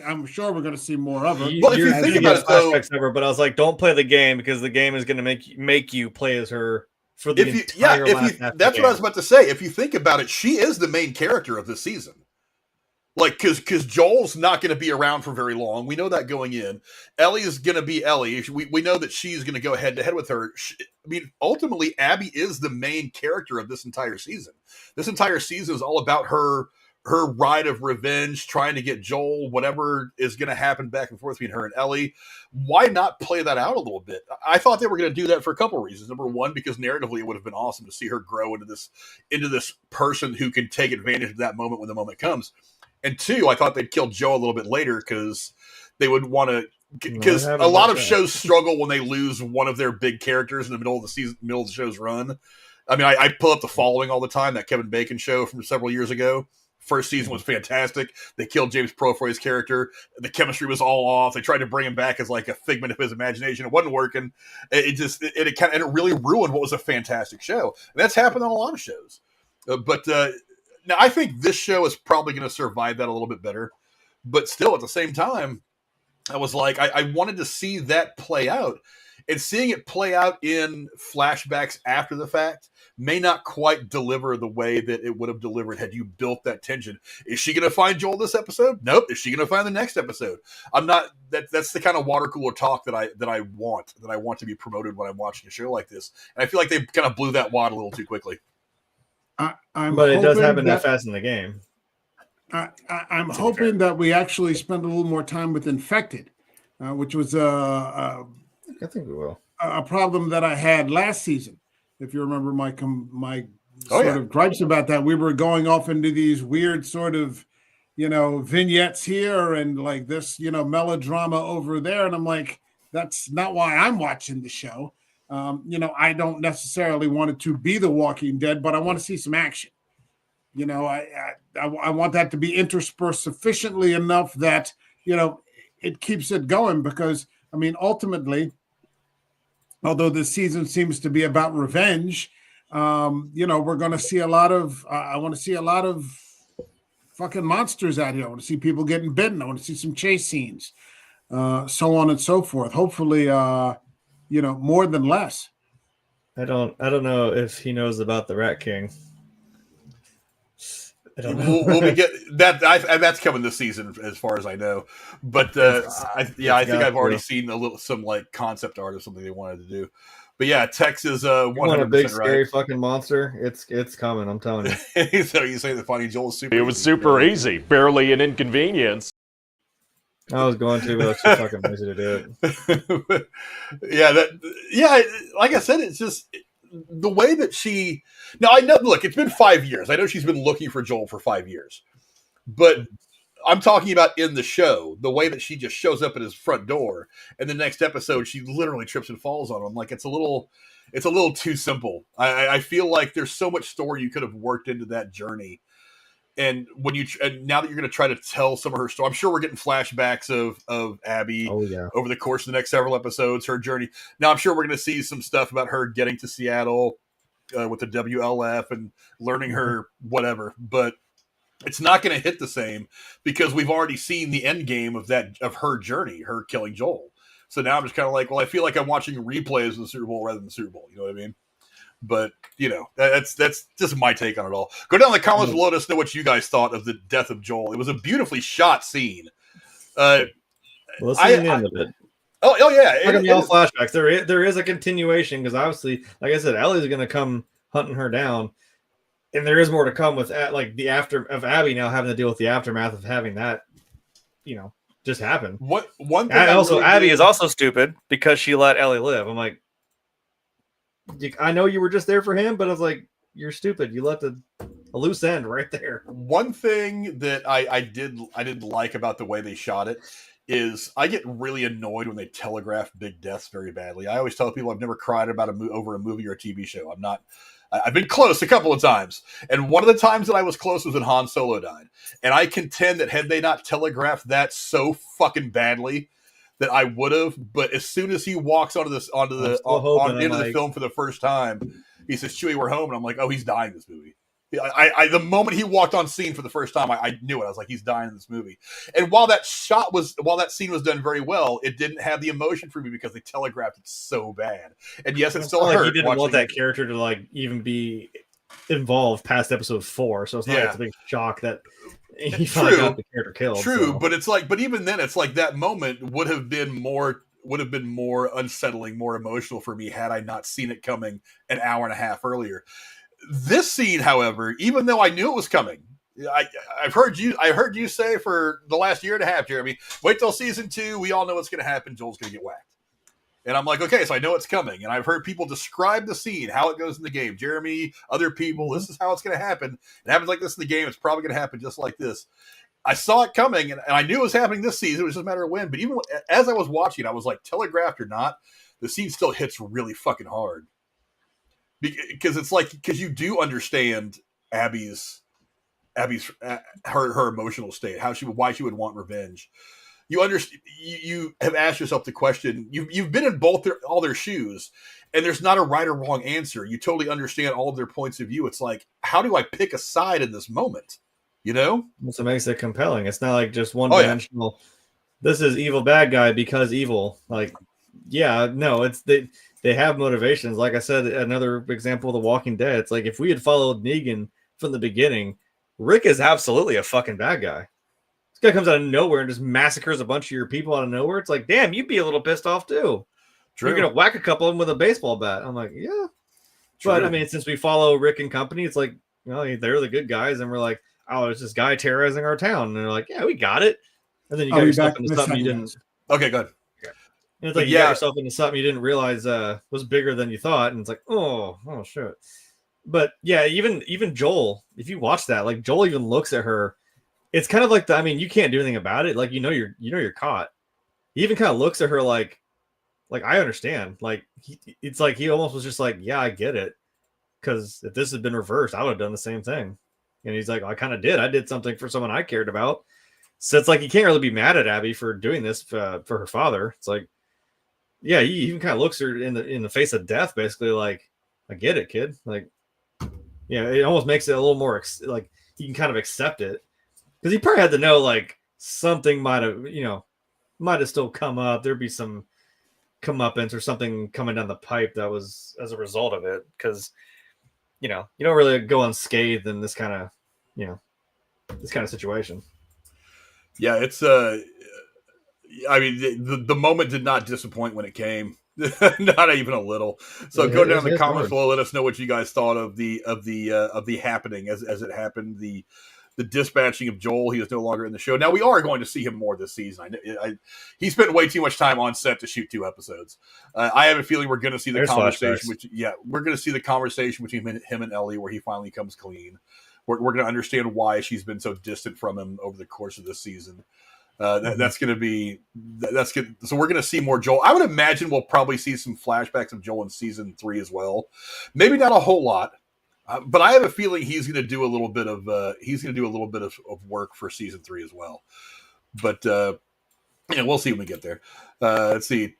I'm sure we're going to see more of her. Well, if you think about it, though, but I was like, don't play the game, because the game is going to make you play as her. That's what I was about to say. If you think about it, she is the main character of this season. Like, because Joel's not going to be around for very long. We know that going in. Ellie is going to be Ellie. We know that she's going to go head to head with her. Ultimately, Abby is the main character of this entire season. This entire season is all about her her ride of revenge, trying to get Joel, whatever is going to happen back and forth between her and Ellie. Why not play that out a little bit? I thought they were going to do that for a couple of reasons. Number one, because narratively it would have been awesome to see her grow into this person who can take advantage of that moment when the moment comes. And two, I thought they'd kill Joe a little bit later because they would want to. Because a lot of shows struggle when they lose one of their big characters in the middle of the season, middle of the show's run. I mean, I pull up The Following all the time, that Kevin Bacon show from several years ago. First season was fantastic. They killed James Purefoy's character. The chemistry was all off. They tried to bring him back as like a figment of his imagination. It wasn't working. It really ruined what was a fantastic show. And that's happened on a lot of shows. But now I think this show is probably going to survive that a little bit better. But still, at the same time, I was like, I wanted to see that play out. And seeing it play out in flashbacks after the fact may not quite deliver the way that it would have delivered had you built that tension. Is she going to find Joel this episode? Nope. Is she going to find the next episode? I'm not. That's the kind of water cooler talk that I want to be promoted when I'm watching a show like this. And I feel like they kind of blew that wad a little too quickly. But it does happen that fast in the game. I'm hoping that we actually spend a little more time with Infected, which was I think we will. A problem that I had last season. If you remember my sort of gripes about that, we were going off into these weird sort of, vignettes here and like this, melodrama over there. And I'm like, that's not why I'm watching the show. I don't necessarily want it to be The Walking Dead, but I want to see some action. I want that to be interspersed sufficiently enough that, it keeps it going because, I mean, ultimately, although this season seems to be about revenge, we're going to see a lot of, I want to see a lot of fucking monsters out here. I want to see people getting bitten. I want to see some chase scenes, so on and so forth. Hopefully, more than less. I don't know if he knows about the Rat King. I don't know. We'll get that. That's coming this season, as far as I know. But I think I've already seen some like concept art of something they wanted to do. But yeah, Tex is 100% a big right. Scary fucking monster. It's coming. I'm telling you. So you saying that Finding Joel is super? It was super easy, barely an inconvenience. I was going to, but it's too fucking lazy to do it. Yeah, like I said, it's just the way that she. Now I know. Look, it's been 5 years. I know she's been looking for Joel for 5 years, but I'm talking about in the show, the way that she just shows up at his front door, and the next episode she literally trips and falls on him. Like it's a little too simple. I feel like there's so much story you could have worked into that journey. And now that you're going to try to tell some of her story, I'm sure we're getting flashbacks of Abby over the course of the next several episodes, her journey. Now I'm sure we're going to see some stuff about her getting to Seattle with the WLF and learning her whatever, but it's not going to hit the same because we've already seen the end game of her journey, her killing Joel. So now I'm just kind of like, well, I feel like I'm watching replays of the Super Bowl rather than the Super Bowl. You know what I mean? But that's just my take on it all. Go down in the comments below. Let us know what you guys thought of the death of Joel. It was a beautifully shot scene. Let's see the end of it. Oh yeah, all flashbacks. There is a continuation because obviously, like I said, Ellie's going to come hunting her down, and there is more to come with like the after of Abby now having to deal with the aftermath of having that, just happen. One thing also Abby is also stupid because she let Ellie live. I'm like, I know you were just there for him, but I was like, you're stupid. You left a loose end right there. One thing that I didn't like about the way they shot it is I get really annoyed when they telegraph big deaths very badly. I always tell people I've never cried about over a movie or a TV show. I've been close a couple of times. And one of the times that I was close was when Han Solo died. And I contend that had they not telegraphed that so fucking badly, that I would have, but as soon as he walks into the film for the first time, he says, "Chewie, we're home," and I'm like, "Oh, he's dying in this movie." The moment he walked on scene for the first time, I knew it. I was like, "He's dying in this movie." And while that scene was done very well, it didn't have the emotion for me because they telegraphed it so bad. And yes, it still hurt. Like he didn't want that character to like even be involved past episode 4, so it's not like a big shock that he finally got the character killed. True, but it's like, but even then, it's like that moment would have been more unsettling, more emotional for me had I not seen it coming an hour and a half earlier. This scene, however, even though I knew it was coming, I've heard you say for the last year and a half, Jeremy, wait till season 2. We all know what's going to happen. Joel's going to get whacked. And I'm like, okay, so I know it's coming. And I've heard people describe the scene, how it goes in the game. Jeremy, other people, this is how it's going to happen. It happens like this in the game. It's probably going to happen just like this. I saw it coming, and I knew it was happening this season. It was just a matter of when. But even as I was watching, I was like, telegraphed or not, the scene still hits really fucking hard. Because it's like, because you do understand Abby's her emotional state, why she would want revenge. You understand. You have asked yourself the question. You've been in all their shoes, and there's not a right or wrong answer. You totally understand all of their points of view. It's like, how do I pick a side in this moment? You know, that's what makes it compelling. It's not like just one dimensional. Yeah. This is evil bad guy because evil. Like, yeah, no, it's they have motivations. Like I said, another example of The Walking Dead. It's like if we had followed Negan from the beginning, Rick is absolutely a fucking bad guy. This guy comes out of nowhere and just massacres a bunch of your people out of nowhere. It's like, damn, you'd be a little pissed off too. True. You're gonna whack a couple of them with a baseball bat. I'm like, yeah. True. But I mean, since we follow Rick and company, it's like, you know, they're the good guys, and we're like, oh, it's this guy terrorizing our town. And they're like, yeah, we got it. And then you got yourself into something you didn't. Okay, good. And it's like you got yourself into something you didn't realize was bigger than you thought. And it's like, oh shit. But yeah, even Joel, if you watch that, like Joel even looks at her. It's kind of like you can't do anything about it. Like, you're caught. He even kind of looks at her like I understand. Like it's like he almost was just like, yeah, I get it. Because if this had been reversed, I would have done the same thing. And he's like, I kind of did. I did something for someone I cared about. So it's like you can't really be mad at Abby for doing this for her father. It's like, yeah, he even kind of looks her in the face of death, basically like, I get it, kid. Like, yeah, it almost makes it a little more like he can kind of accept it, because he probably had to know like something might have still come up. There'd be some comeuppance or something coming down the pipe that was as a result of it, because you don't really go unscathed in this kind of situation. Yeah, it's I mean, the moment did not disappoint when it came, not even a little. So go down in the comments below. Let us know what you guys thought of the happening as it happened. The dispatching of Joel. He is no longer in the show. Now we are going to see him more this season. He spent way too much time on set to shoot 2 episodes. I have a feeling we're going to see the conversation. We're going to see the conversation between him and Ellie, where he finally comes clean. We're going to understand why she's been so distant from him over the course of this season. That's going to be good. So we're going to see more Joel. I would imagine we'll probably see some flashbacks of Joel in season 3 as well. Maybe not a whole lot, but I have a feeling he's going to do a little bit of work for season 3 as well. But we'll see when we get there. Let's see.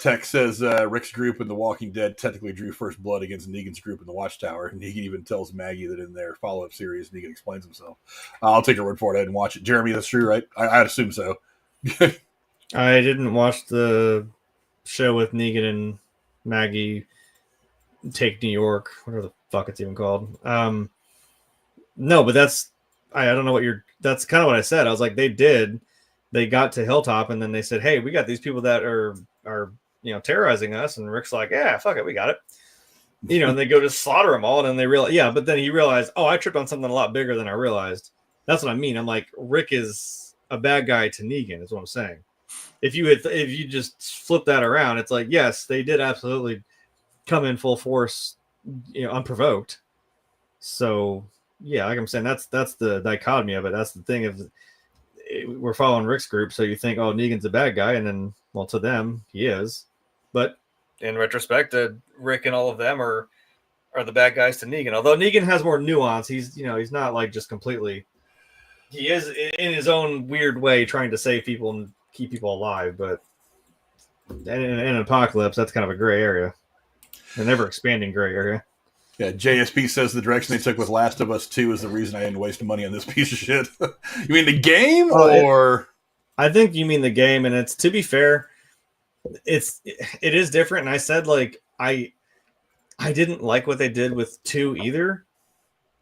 Tech says Rick's group in The Walking Dead technically drew first blood against Negan's group in the Watchtower. And Negan even tells Maggie that in their follow-up series, Negan explains himself. I'll take your word for it. I didn't watch it. Jeremy, that's true, right? I'd assume so. I didn't watch the show with Negan and Maggie Take New York, whatever the fuck it's even called. No, but that's I don't know what that's kind of what I said. I was like, they got to Hilltop, and then they said, hey, we got these people that are terrorizing us. And Rick's like, yeah, fuck it, we got it. And they go to slaughter them all. And then they realize, yeah, but then he realized, oh, I tripped on something a lot bigger than I realized. That's what I mean. I'm like, Rick is a bad guy to Negan, is what I'm saying. If you just flip that around, it's like, yes, they did absolutely come in full force, unprovoked. So yeah, like I'm saying, that's the dichotomy of it. That's the thing of, we're following Rick's group, so you think, oh, Negan's a bad guy, and then, well, to them, he is. But in retrospect, Rick and all of them are the bad guys to Negan. Although Negan has more nuance, he's not like just completely. He is in his own weird way trying to save people and keep people alive, but in an apocalypse, that's kind of a gray area, an ever expanding gray area. Yeah, JSP says the direction they took with Last of Us 2 is the reason I didn't waste money on this piece of shit. You mean the game, or? I think you mean the game, and it's, to be fair, it is different. And I said, like, I didn't like what they did with 2 either,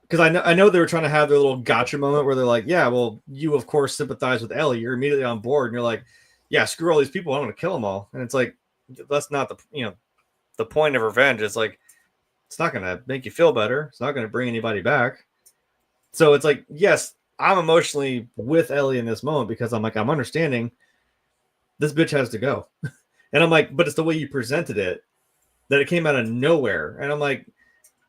because I know they were trying to have their little gotcha moment where they're like, yeah, well, you of course sympathize with Ellie, you're immediately on board, and you're like, yeah, screw all these people, I'm going to kill them all. And it's like, that's not the point of revenge. It's like, it's not going to make you feel better. It's not going to bring anybody back. So it's like, yes, I'm emotionally with Ellie in this moment because I'm like, I'm understanding this bitch has to go. And I'm like, but it's the way you presented it that it came out of nowhere. And I'm like,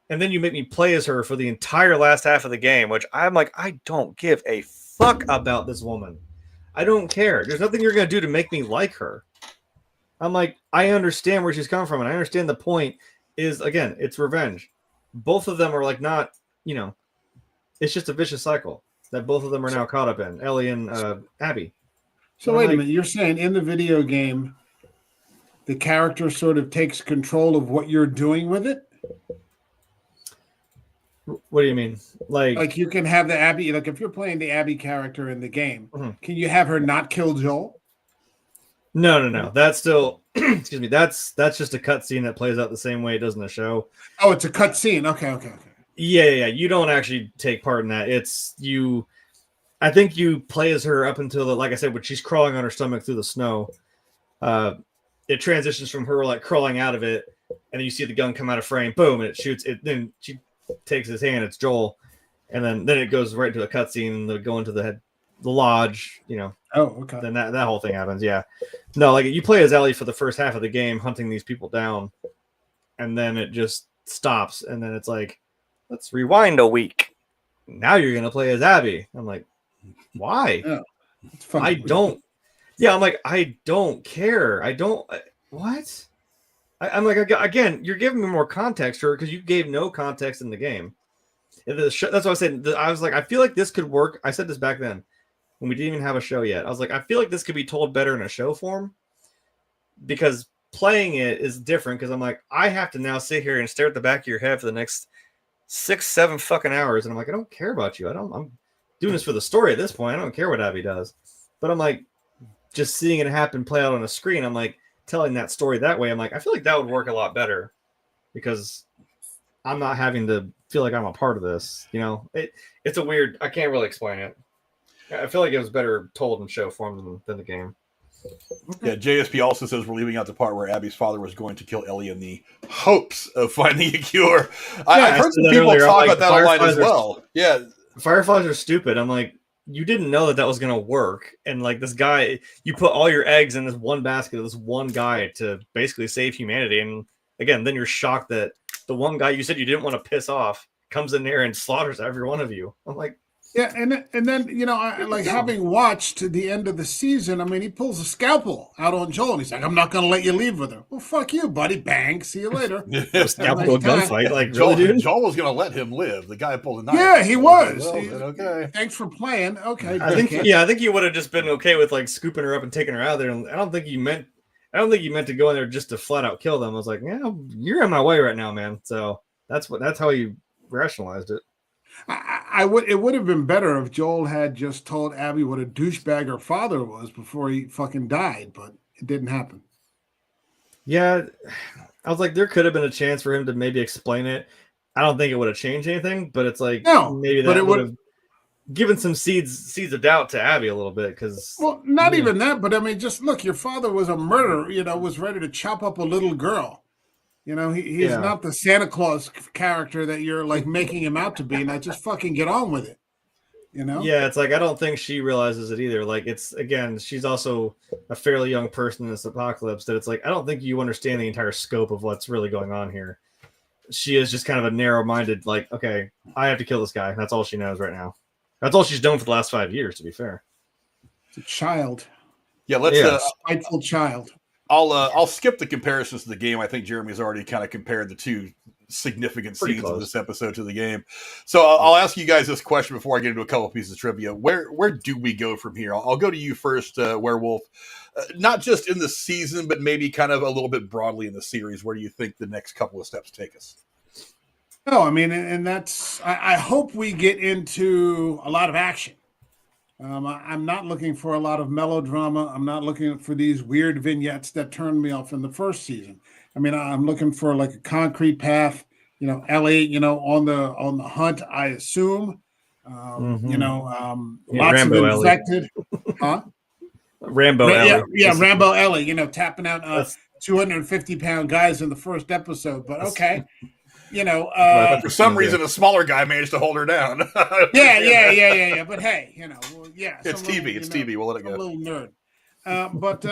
and then you make me play as her for the entire last half of the game, which I'm like, I don't give a fuck about this woman. I don't care. There's nothing you're going to do to make me like her. I'm like, I understand where she's coming from. And I understand the point is, again, it's revenge. Both of them are like not, you know, it's just a vicious cycle that both of them are now caught up in, Ellie and Abby. So wait a minute. You're saying in the video game, the character sort of takes control of what you're doing with it? What do you mean? Like you can have the Abby, like if you're playing the Abby character in the game, can you have her not kill Joel? No. That's still, excuse me. That's just a cutscene that plays out the same way it does in the show. Oh, it's a cutscene. Okay. Yeah. You don't actually take part in that. It's you. I think you play as her up until like I said, when she's crawling on her stomach through the snow. It transitions from her like crawling out of it, and then you see the gun come out of frame. Boom, and it shoots it. Then she takes his hand. It's Joel, and then it goes right to a cutscene, and they go into the lodge. You know. Oh, okay. Then that whole thing happens. Yeah. No, like you play as Ellie for the first half of the game, hunting these people down, and then it just stops, and then it's like, let's rewind a week. Now you're gonna play as Abby. I'm like, why? Yeah, I don't. Yeah, I'm like, I don't care. I don't. What? I'm like, again, you're giving me more context for because you gave no context in the game. That's what I was saying. I was like, I feel like this could work. I said this back then when we didn't even have a show yet. I was like, I feel like this could be told better in a show form because playing it is different. Because I'm like, I have to now sit here and stare at the back of your head for the next 6-7 fucking hours, and I'm like, I don't care about you. I'm doing this for the story at this point. I don't care what Abby does, but I'm like, just seeing it happen, play out on a screen. I'm like telling that story that way. I'm like, I feel like that would work a lot better because I'm not having to feel like I'm a part of this. You know, it's a weird. I can't really explain it. I feel like it was better told in show form than the game. Yeah, JSP also says we're leaving out the part where Abby's father was going to kill Ellie in the hopes of finding a cure. I've heard some people talk about that online as well. Yeah, Fireflies are stupid. I'm like, you didn't know that was going to work. And like this guy, you put all your eggs in this one basket of this one guy to basically save humanity. And again, then you're shocked that the one guy you said you didn't want to piss off comes in there and slaughters every one of you. I'm like, yeah. And then, you know, I like having watched the end of the season. I mean, he pulls a scalpel out on Joel and he's like, I'm not going to let you leave with her. Well, fuck you, buddy. Bang. See you later. Scalpel gunfight. Like, Joel, really, dude? Joel was going to let him live. The guy pulled a knife. Yeah, he was. Okay. Thanks for playing. Okay. I think you would have just been okay with like scooping her up and taking her out of there. And I don't think you meant to go in there just to flat out kill them. I was like, yeah, you're in my way right now, man. So that's how you rationalized it. It would have been better if Joel had just told Abby what a douchebag her father was before he fucking died, but it didn't happen. Yeah, I was like, there could have been a chance for him to maybe explain it. I don't think it would have changed anything, but it's like maybe that would have given some seeds of doubt to Abby a little bit because not even that, but I mean, just look, your father was a murderer, you know, was ready to chop up a little girl. You know, he's not the Santa Claus character that you're like making him out to be. Now just fucking get on with it. You know? Yeah, it's like I don't think she realizes it either. Like it's again, she's also a fairly young person in this apocalypse that it's like I don't think you understand the entire scope of what's really going on here. She is just kind of a narrow-minded, like, okay, I have to kill this guy. That's all she knows right now. That's all she's known for the last 5 years, to be fair. It's a child. Yeah, let's spiteful child. I'll skip the comparisons to the game. I think Jeremy's already kind of compared the two significant scenes of this episode to the game. So I'll ask you guys this question before I get into a couple pieces of trivia. Where do we go from here? I'll go to you first, Werewolf. Not just in the season, but maybe kind of a little bit broadly in the series. Where do you think the next couple of steps take us? No, I mean, and that's, I hope we get into a lot of action. I'm not looking for a lot of melodrama. I'm not looking for these weird vignettes that turned me off in the first season. I mean, I'm looking for like a concrete path, you know, Ellie, you know, on the hunt, I assume, you know, lots Rambo of infected, huh? Rambo Ellie. Yeah, Rambo Ellie, you know, tapping out 250-pound guys in the first episode, but okay. you know, For some reason, a smaller guy managed to hold her down. yeah. But hey, you know, well, yeah, It's some TV. little, It's you know, TV. We'll let it a go. little nerd. But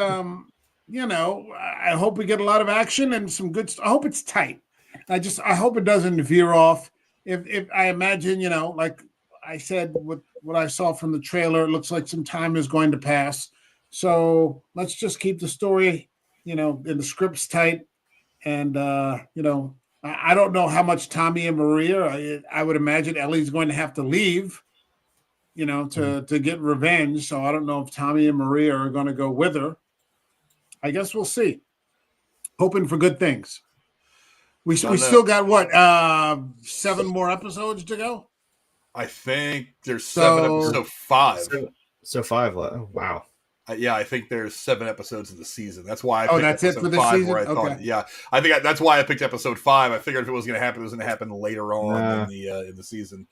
you know, I hope we get a lot of action and some good. I hope it's tight. I hope it doesn't veer off. If I imagine, you know, like I said, what I saw from the trailer, it looks like some time is going to pass. So let's just keep the story, you know, in the scripts tight. And you know, I don't know how much Tommy and Maria. I would imagine Ellie's going to have to leave, you know, to get revenge. So I don't know if Tommy and Maria are going to go with her. I guess we'll see. Hoping for good things. We still got what 7 more episodes to go. I think there's 7 episodes. 5. So 5. Wow. Yeah, I think there's 7 episodes of the season. That's why I picked that's it for this 5, season. where I thought, yeah, I think that's why I picked episode 5. I figured if it was going to happen, it was going to happen later on in the season.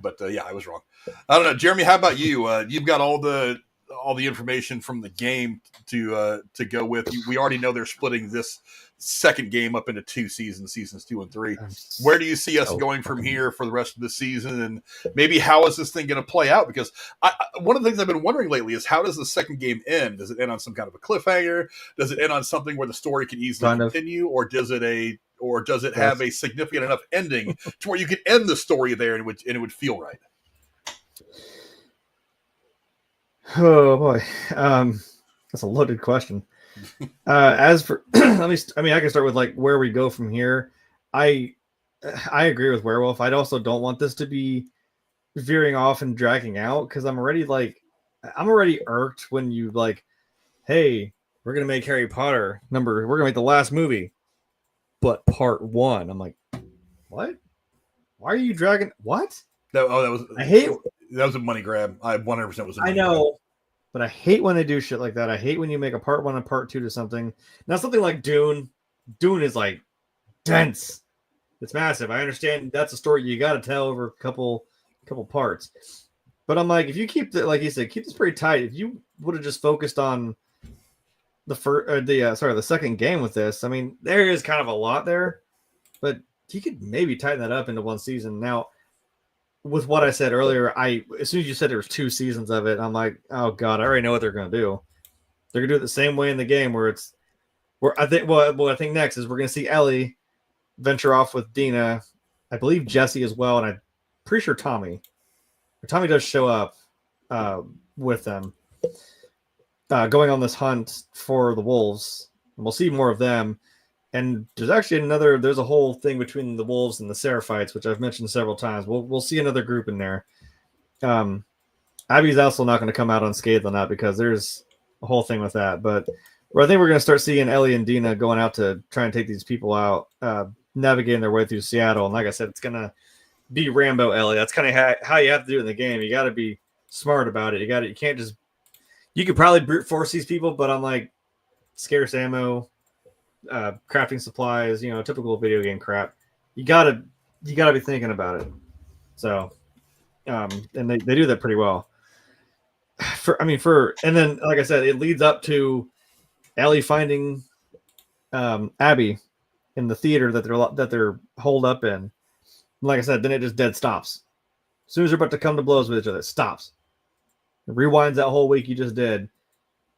But yeah, I was wrong. I don't know, Jeremy. How about you? You've got all the information from the game to go with. We already know they're splitting this second game up into 2 seasons 2 and 3. Where do you see us going from here for the rest of the season, and maybe how is this thing going to play out? Because one of the things I've been wondering lately is, how does the second game end? Does it end on some kind of a cliffhanger? Does it end on something where the story can easily continue, or does it have a significant enough ending to where you can end the story there and it would feel right? Oh boy, that's a loaded question. As for I can start with like where we go from here. I agree with Werewolf. I also don't want this to be veering off and dragging out, because I'm already irked when you like, hey, we're gonna make Harry Potter we're gonna make the last movie, but part 1. I'm like, what? Why are you dragging? What? That was. I hate. That was a money grab. I 100% was. I know. But I hate when they do shit like that. I hate when you make a part 1 and part 2 to something. Now, something like Dune. Dune is like dense. It's massive. I understand that's a story you got to tell over a couple parts. But I'm like, if you keep like you said, keep this pretty tight. If you would have just focused on the second game with this, I mean, there is kind of a lot there, but you could maybe tighten that up into 1 season. Now, with what I said earlier, as soon as you said there was 2 seasons of it, I'm like, oh god, I already know what they're going to do. They're going to do it the same way in the game, where I think next is we're going to see Ellie venture off with Dina, I believe Jesse as well, and I'm pretty sure Tommy does show up with them, going on this hunt for the wolves, and we'll see more of them. And there's actually there's a whole thing between the wolves and the Seraphites, which I've mentioned several times. We'll see another group in there. Abby's also not going to come out unscathed on that, because there's a whole thing with that. But I think we're going to start seeing Ellie and Dina going out to try and take these people out, navigating their way through Seattle. And like I said, it's going to be Rambo Ellie. That's kind of how you have to do it in the game. You got to be smart about it. You can't just, you could probably brute force these people, but I'm like, scarce ammo, crafting supplies, typical video game crap. You gotta be thinking about it. So, and they do that pretty well. And then, like I said, it leads up to Ellie finding Abby in the theater that they're holed up in. Like I said, then it just dead stops. As soon as they're about to come to blows with each other, it stops. It rewinds that whole week you just did,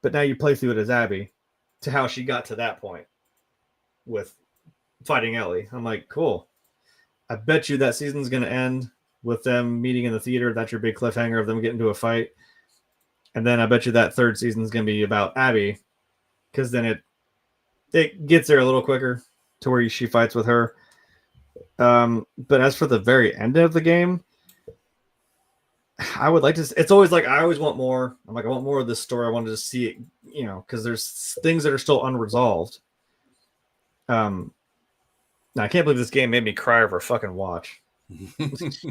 but now you play through it as Abby to how she got to that point with fighting Ellie. I'm like, cool. I bet you that season's going to end with them meeting in the theater. That's your big cliffhanger of them getting into a fight. And then I bet you that third season is going to be about Abby, because then it gets there a little quicker to where she fights with her. But as for the very end of the game, I would like to. It's always like I always want more. I'm like, I want more of this story. I wanted to see it, because there's things that are still unresolved. Now, I can't believe this game made me cry over a fucking watch. This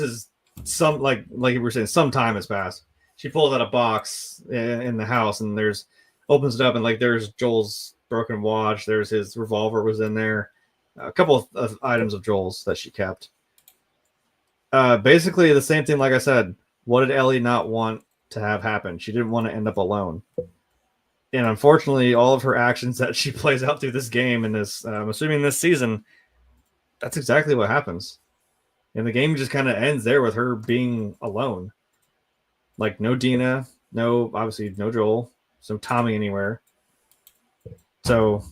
is some like you were saying, some time has passed. She pulls out a box in the house, and opens it up, and like there's Joel's broken watch. There's his revolver was in there. A couple of items of Joel's that she kept. Basically the same thing. Like I said, what did Ellie not want to have happen? She didn't want to end up alone. And unfortunately, all of her actions that she plays out through this game and this, I'm assuming this season, that's exactly what happens. And the game just kind of ends there with her being alone. Like no Dina, obviously no Joel, no Tommy anywhere. So,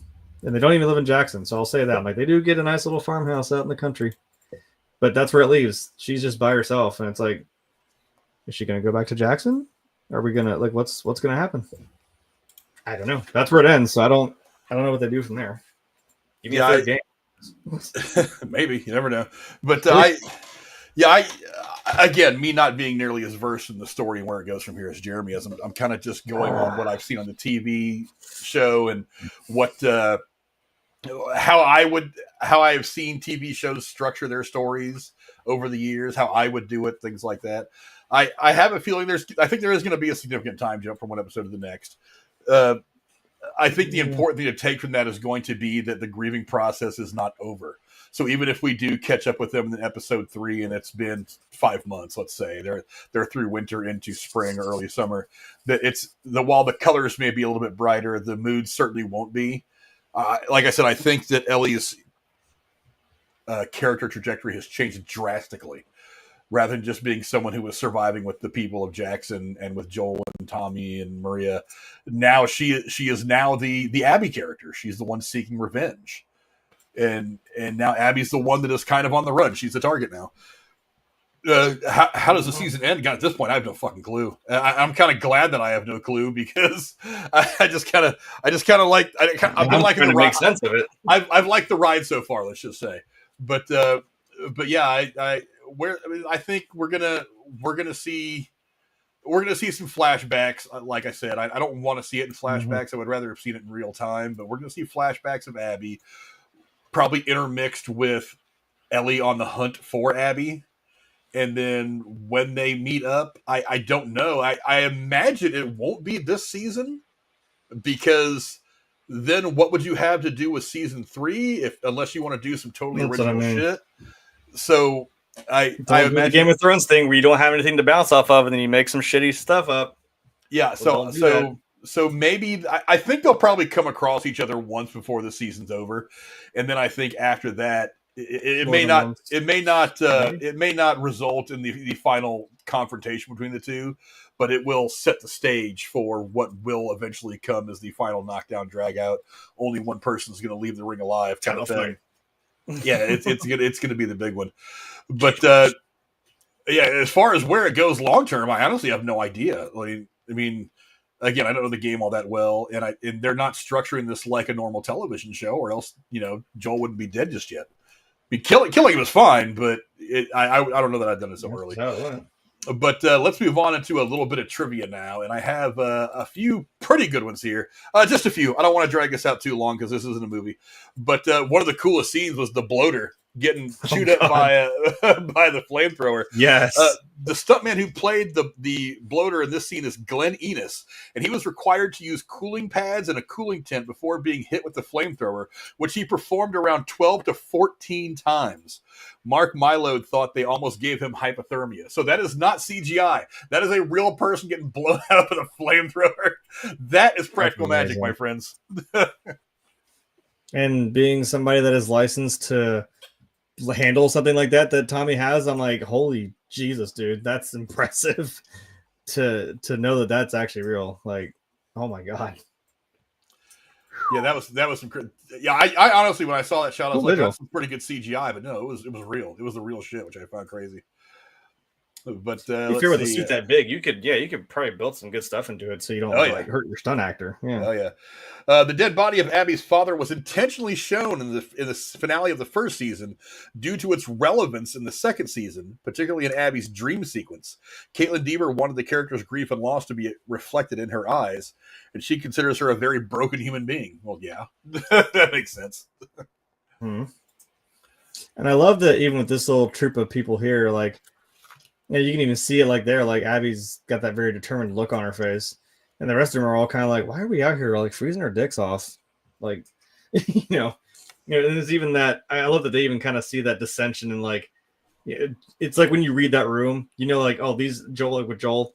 and they don't even live in Jackson. So I'll say that. Like they do get a nice little farmhouse out in the country, but that's where it leaves. She's just by herself, and it's like, is she going to go back to Jackson? Are we gonna like what's going to happen? I don't know. That's where it ends. So I don't know what they do from there. Give me a third game. Maybe, you never know. But again, me not being nearly as versed in the story and where it goes from here as Jeremy is, I'm kind of just going on what I've seen on the TV show and what how I've seen TV shows structure their stories over the years, how I would do it, things like that. I have a feeling I think there is going to be a significant time jump from one episode to the next. I think the important thing to take from that is going to be that the grieving process is not over. So even if we do catch up with them in episode 3 and it's been 5 months, let's say they're through winter into spring or early summer, while the colors may be a little bit brighter, the mood certainly won't be. Like I said, I think that Ellie's character trajectory has changed drastically. Rather than just being someone who was surviving with the people of Jackson and with Joel and Tommy and Maria, now she is now the Abby character. She's the one seeking revenge, and now Abby's the one that is kind of on the run. She's the target now. How does the season end? God, at this point, I have no fucking clue. I'm kind of glad that I have no clue because I just kind of like I've been liking the ride. Make sense of it. I've liked the ride so far. Let's just say, but yeah, I think we're gonna see some flashbacks. Like I said, I don't want to see it in flashbacks. Mm-hmm. I would rather have seen it in real time. But we're gonna see flashbacks of Abby, probably intermixed with Ellie on the hunt for Abby. And then when they meet up, I don't know. I imagine it won't be this season because then what would you have to do with season 3 unless you want to do some totally original shit? So. I imagine the Game of Thrones thing where you don't have anything to bounce off of, and then you make some shitty stuff up. Yeah, so maybe I think they'll probably come across each other once before the season's over, and then I think after that it may not result in the final confrontation between the two, but it will set the stage for what will eventually come as the final knockdown drag out. Only one person's going to leave the ring alive, kind of thing. Yeah, it's gonna be the big one. But yeah, as far as where it goes long term, I honestly have no idea. Like, I mean, again, I don't know the game all that well, and they're not structuring this like a normal television show, or else Joel wouldn't be dead just yet. I mean, killing him was fine, but I don't know that I've done it so early. But let's move on into a little bit of trivia now, and I have a few pretty good ones here. Just a few. I don't want to drag this out too long because this isn't a movie. But one of the coolest scenes was the bloater getting chewed up by the flamethrower. Yes. The stuntman who played the bloater in this scene is Glenn Enos, and he was required to use cooling pads and a cooling tent before being hit with the flamethrower, which he performed around 12 to 14 times. Mark Mylode thought they almost gave him hypothermia. So that is not CGI. That is a real person getting blown out with a flamethrower. That is practical magic, my friends. And being somebody that is licensed to handle something like that Tommy has, I'm like, holy Jesus, dude, that's impressive to know that that's actually real. Like, oh my God. Yeah, that was some. Yeah, I honestly, when I saw that shot, I was like, that's some pretty good CGI, but no, it was real. It was the real shit, which I found crazy. But if you're with a suit that big, you could probably build some good stuff into it, so you don't hurt your stunt actor. Yeah. Oh yeah. The dead body of Abby's father was intentionally shown in the finale of the first season due to its relevance in the second season, particularly in Abby's dream sequence. Caitlin Dever wanted the character's grief and loss to be reflected in her eyes, and she considers her a very broken human being. Well, yeah, that makes sense. And I love that even with this little troop of people here, like. Yeah, you can even see it like there, like Abby's got that very determined look on her face, and the rest of them are all kind of like, "Why are we out here like freezing our dicks off?" Like, there's even that. I love that they even kind of see that dissension and like, it's like when you read that room, like, oh, these Joel,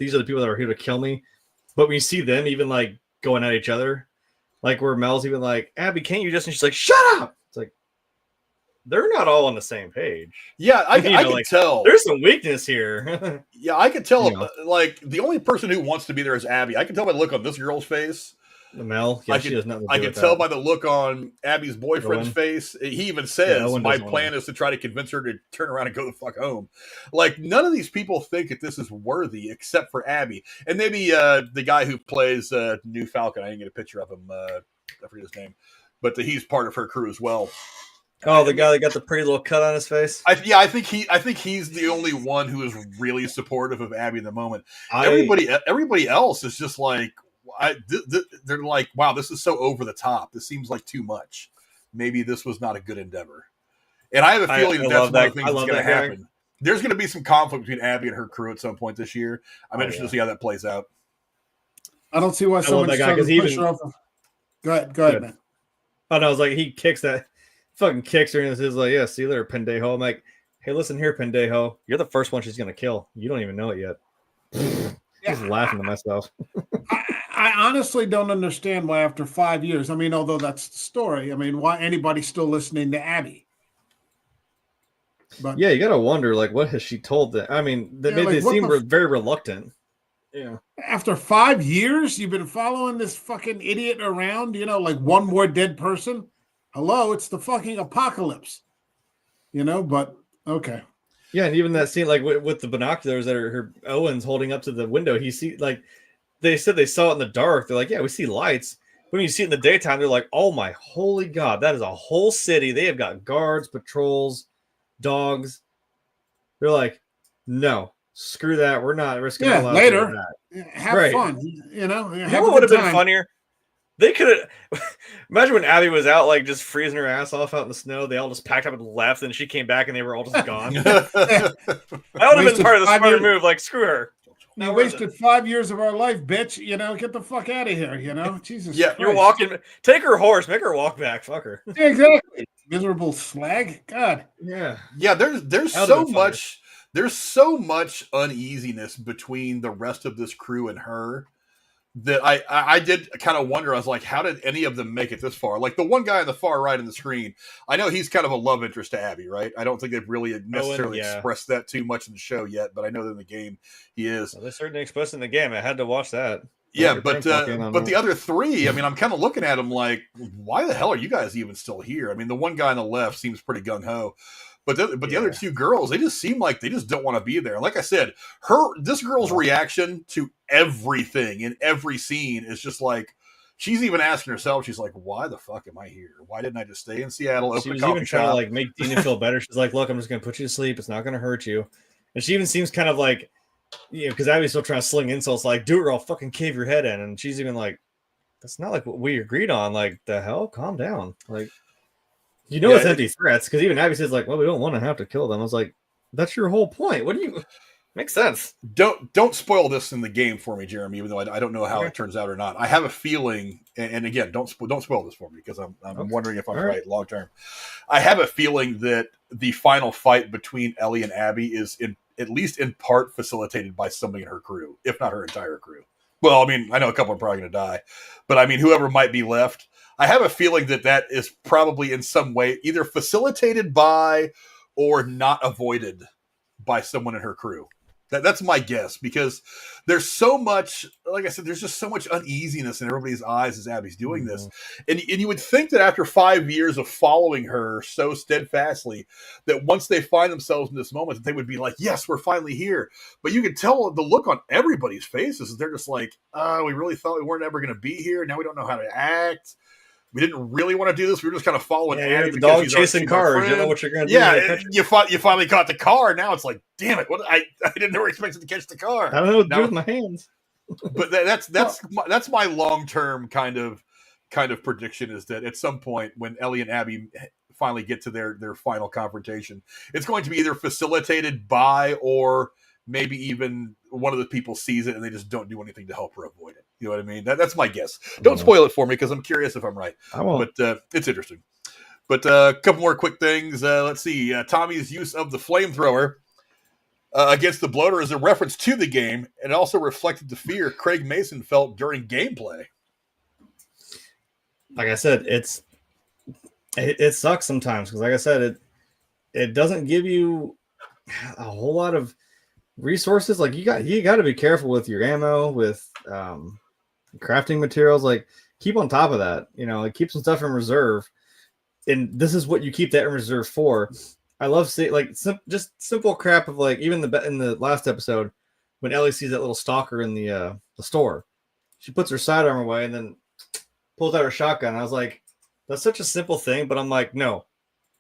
these are the people that are here to kill me, but when you see them even like going at each other. Like where Mel's even like, Abby, can't you just? And she's like, shut up. It's like they're not all on the same page. Yeah, I can tell. There's some weakness here. Yeah, I can tell. You know. Like the only person who wants to be there is Abby. I can tell by the look on this girl's face. Mel, yeah, she has nothing to do I can with tell that. by the look on Abby's boyfriend's face. He even says, "My plan is to try to convince her to turn around and go the fuck home." Like none of these people think that this is worthy, except for Abby, and maybe the guy who plays New Falcon. I didn't get a picture of him. I forget his name, but he's part of her crew as well. Oh, the guy that got the pretty little cut on his face. I think he's the only one who is really supportive of Abby in the moment. Everybody else is just like. They're like, wow, this is so over the top. This seems like too much. Maybe this was not a good endeavor. And I have a feeling that's one of the things that's going to happen. There's going to be some conflict between Abby and her crew at some point this year. I'm interested to see how that plays out. I don't see why someone's trying to push her off. Go ahead, man. Oh, no, I was like, he fucking kicks her and is like, yeah, see you later, pendejo. I'm like, hey, listen here, pendejo. You're the first one she's going to kill. You don't even know it yet. Just laughing to myself. I honestly don't understand why after 5 years, I mean, although that's the story, I mean, why anybody's still listening to Abby. But yeah, you got to wonder, like, what has she told them? I mean, they seem very reluctant. Yeah. After 5 years, you've been following this fucking idiot around, like one more dead person? Hello, it's the fucking apocalypse. But okay. Yeah, and even that scene, like with the binoculars that are Owen's holding up to the window, he see like they said they saw it in the dark. They're like, yeah, we see lights. When you see it in the daytime, they're like, oh my holy God, that is a whole city. They have got guards, patrols, dogs. They're like, no, screw that. We're not risking a lot later. Of that. Have fun. What would have been funnier? They could have imagine when Abby was out, like just freezing her ass off out in the snow. They all just packed up and left, and she came back and they were all just gone. That would have been part of the smart move. Like, screw her. You wasted 5 years of our life, bitch. Get the fuck out of here. Jesus. Yeah, Christ. You're walking. Take her horse, make her walk back. Fuck her. Yeah, exactly. Miserable slag. God. Yeah. Yeah. There's so much. There's so much uneasiness between the rest of this crew and her. That I did kind of wonder. I was like, how did any of them make it this far? Like the one guy on the far right on the screen, I know he's kind of a love interest to Abby, right? I don't think they've really necessarily expressed that too much in the show yet, but I know that in the game he is. Well, they certainly expressed in the game. I had to watch that. Yeah, but the other three, I mean, I'm kind of looking at them like, why the hell are you guys even still here? I mean, the one guy on the left seems pretty gung ho. But the other two girls, they just seem like they just don't want to be there. Like I said, this girl's reaction to everything in every scene is just like she's even asking herself. She's like, "Why the fuck am I here? Why didn't I just stay in Seattle?" She was even trying to like make Dina feel better. She's like, "Look, I'm just gonna put you to sleep. It's not gonna hurt you." And she even seems kind of like, because Abby's still trying to sling insults, like, "Do it or I'll fucking cave your head in." And she's even like, "That's not like what we agreed on. Like, the hell? Calm down." Like. It's empty threats because even Abby says like, "Well, we don't want to have to kill them." I was like, "That's your whole point. What do you?" Makes sense. Don't spoil this in the game for me, Jeremy. Even though I don't know how it turns out or not, I have a feeling. And again, don't spoil this for me because I'm wondering if I'm right long term. I have a feeling that the final fight between Ellie and Abby is at least in part facilitated by somebody in her crew, if not her entire crew. Well, I mean, I know a couple are probably going to die, but I mean, whoever might be left. I have a feeling that is probably in some way either facilitated by or not avoided by someone in her crew. That's my guess because there's so much, like I said, there's just so much uneasiness in everybody's eyes as Abby's doing this. And you would think that after 5 years of following her so steadfastly, that once they find themselves in this moment, that they would be like, yes, we're finally here. But you can tell the look on everybody's faces. They're just like, we really thought we weren't ever going to be here. Now we don't know how to act. We didn't really want to do this. We were just kind of following Abby. The dog chasing cars. You don't know what you're going to do. Yeah, you finally caught the car. Now it's like, damn it! What I didn't ever expect to catch the car. I don't know what to do with my hands. But that's my long term kind of prediction is that at some point when Ellie and Abby finally get to their final confrontation, it's going to be either facilitated by or maybe even one of the people sees it and they just don't do anything to help her avoid it. You know what I mean? That's my guess. Don't spoil it for me because I'm curious if I'm right. I won't. But it's interesting. But a couple more quick things. Let's see. Tommy's use of the flamethrower against the bloater is a reference to the game and also reflected the fear Craig Mason felt during gameplay. like I said, it sucks sometimes because, like I said, it doesn't give you a whole lot of resources. Like you got to be careful with your ammo, with crafting materials. Like keep on top of that. Like keep some stuff in reserve. And this is what you keep that in reserve for. I love seeing just simple crap of like even in the last episode when Ellie sees that little stalker in the store, she puts her sidearm away and then pulls out her shotgun. I was like, that's such a simple thing, but I'm like, no,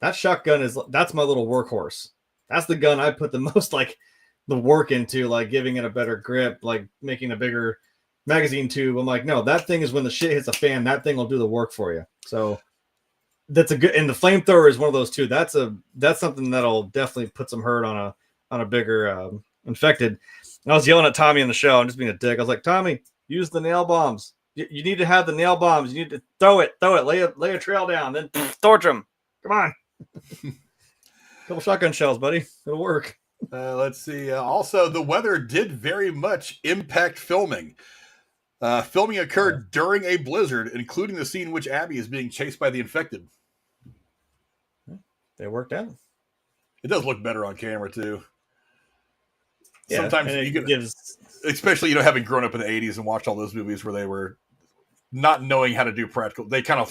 that shotgun that's my little workhorse. That's the gun I put the most the work into, like giving it a better grip, like making a bigger magazine tube. I'm like, no, that thing is when the shit hits a fan, that thing will do the work for you. So that's a good, and the flamethrower is one of those too. That's something that'll definitely put some hurt on a bigger infected. And I was yelling at Tommy in the show. I'm just being a dick. I was like, Tommy, use the nail bombs. You need to have the nail bombs. You need to throw it, lay a trail down, then torch them. Come on. Couple shotgun shells, buddy. It'll work. Let's see. Also, the weather did very much impact filming. Filming occurred during a blizzard, including the scene in which Abby is being chased by the infected. They worked out. It does look better on camera, too. Yeah, sometimes you can, especially having grown up in the 80s and watched all those movies where they were not knowing how to do practical. They kind of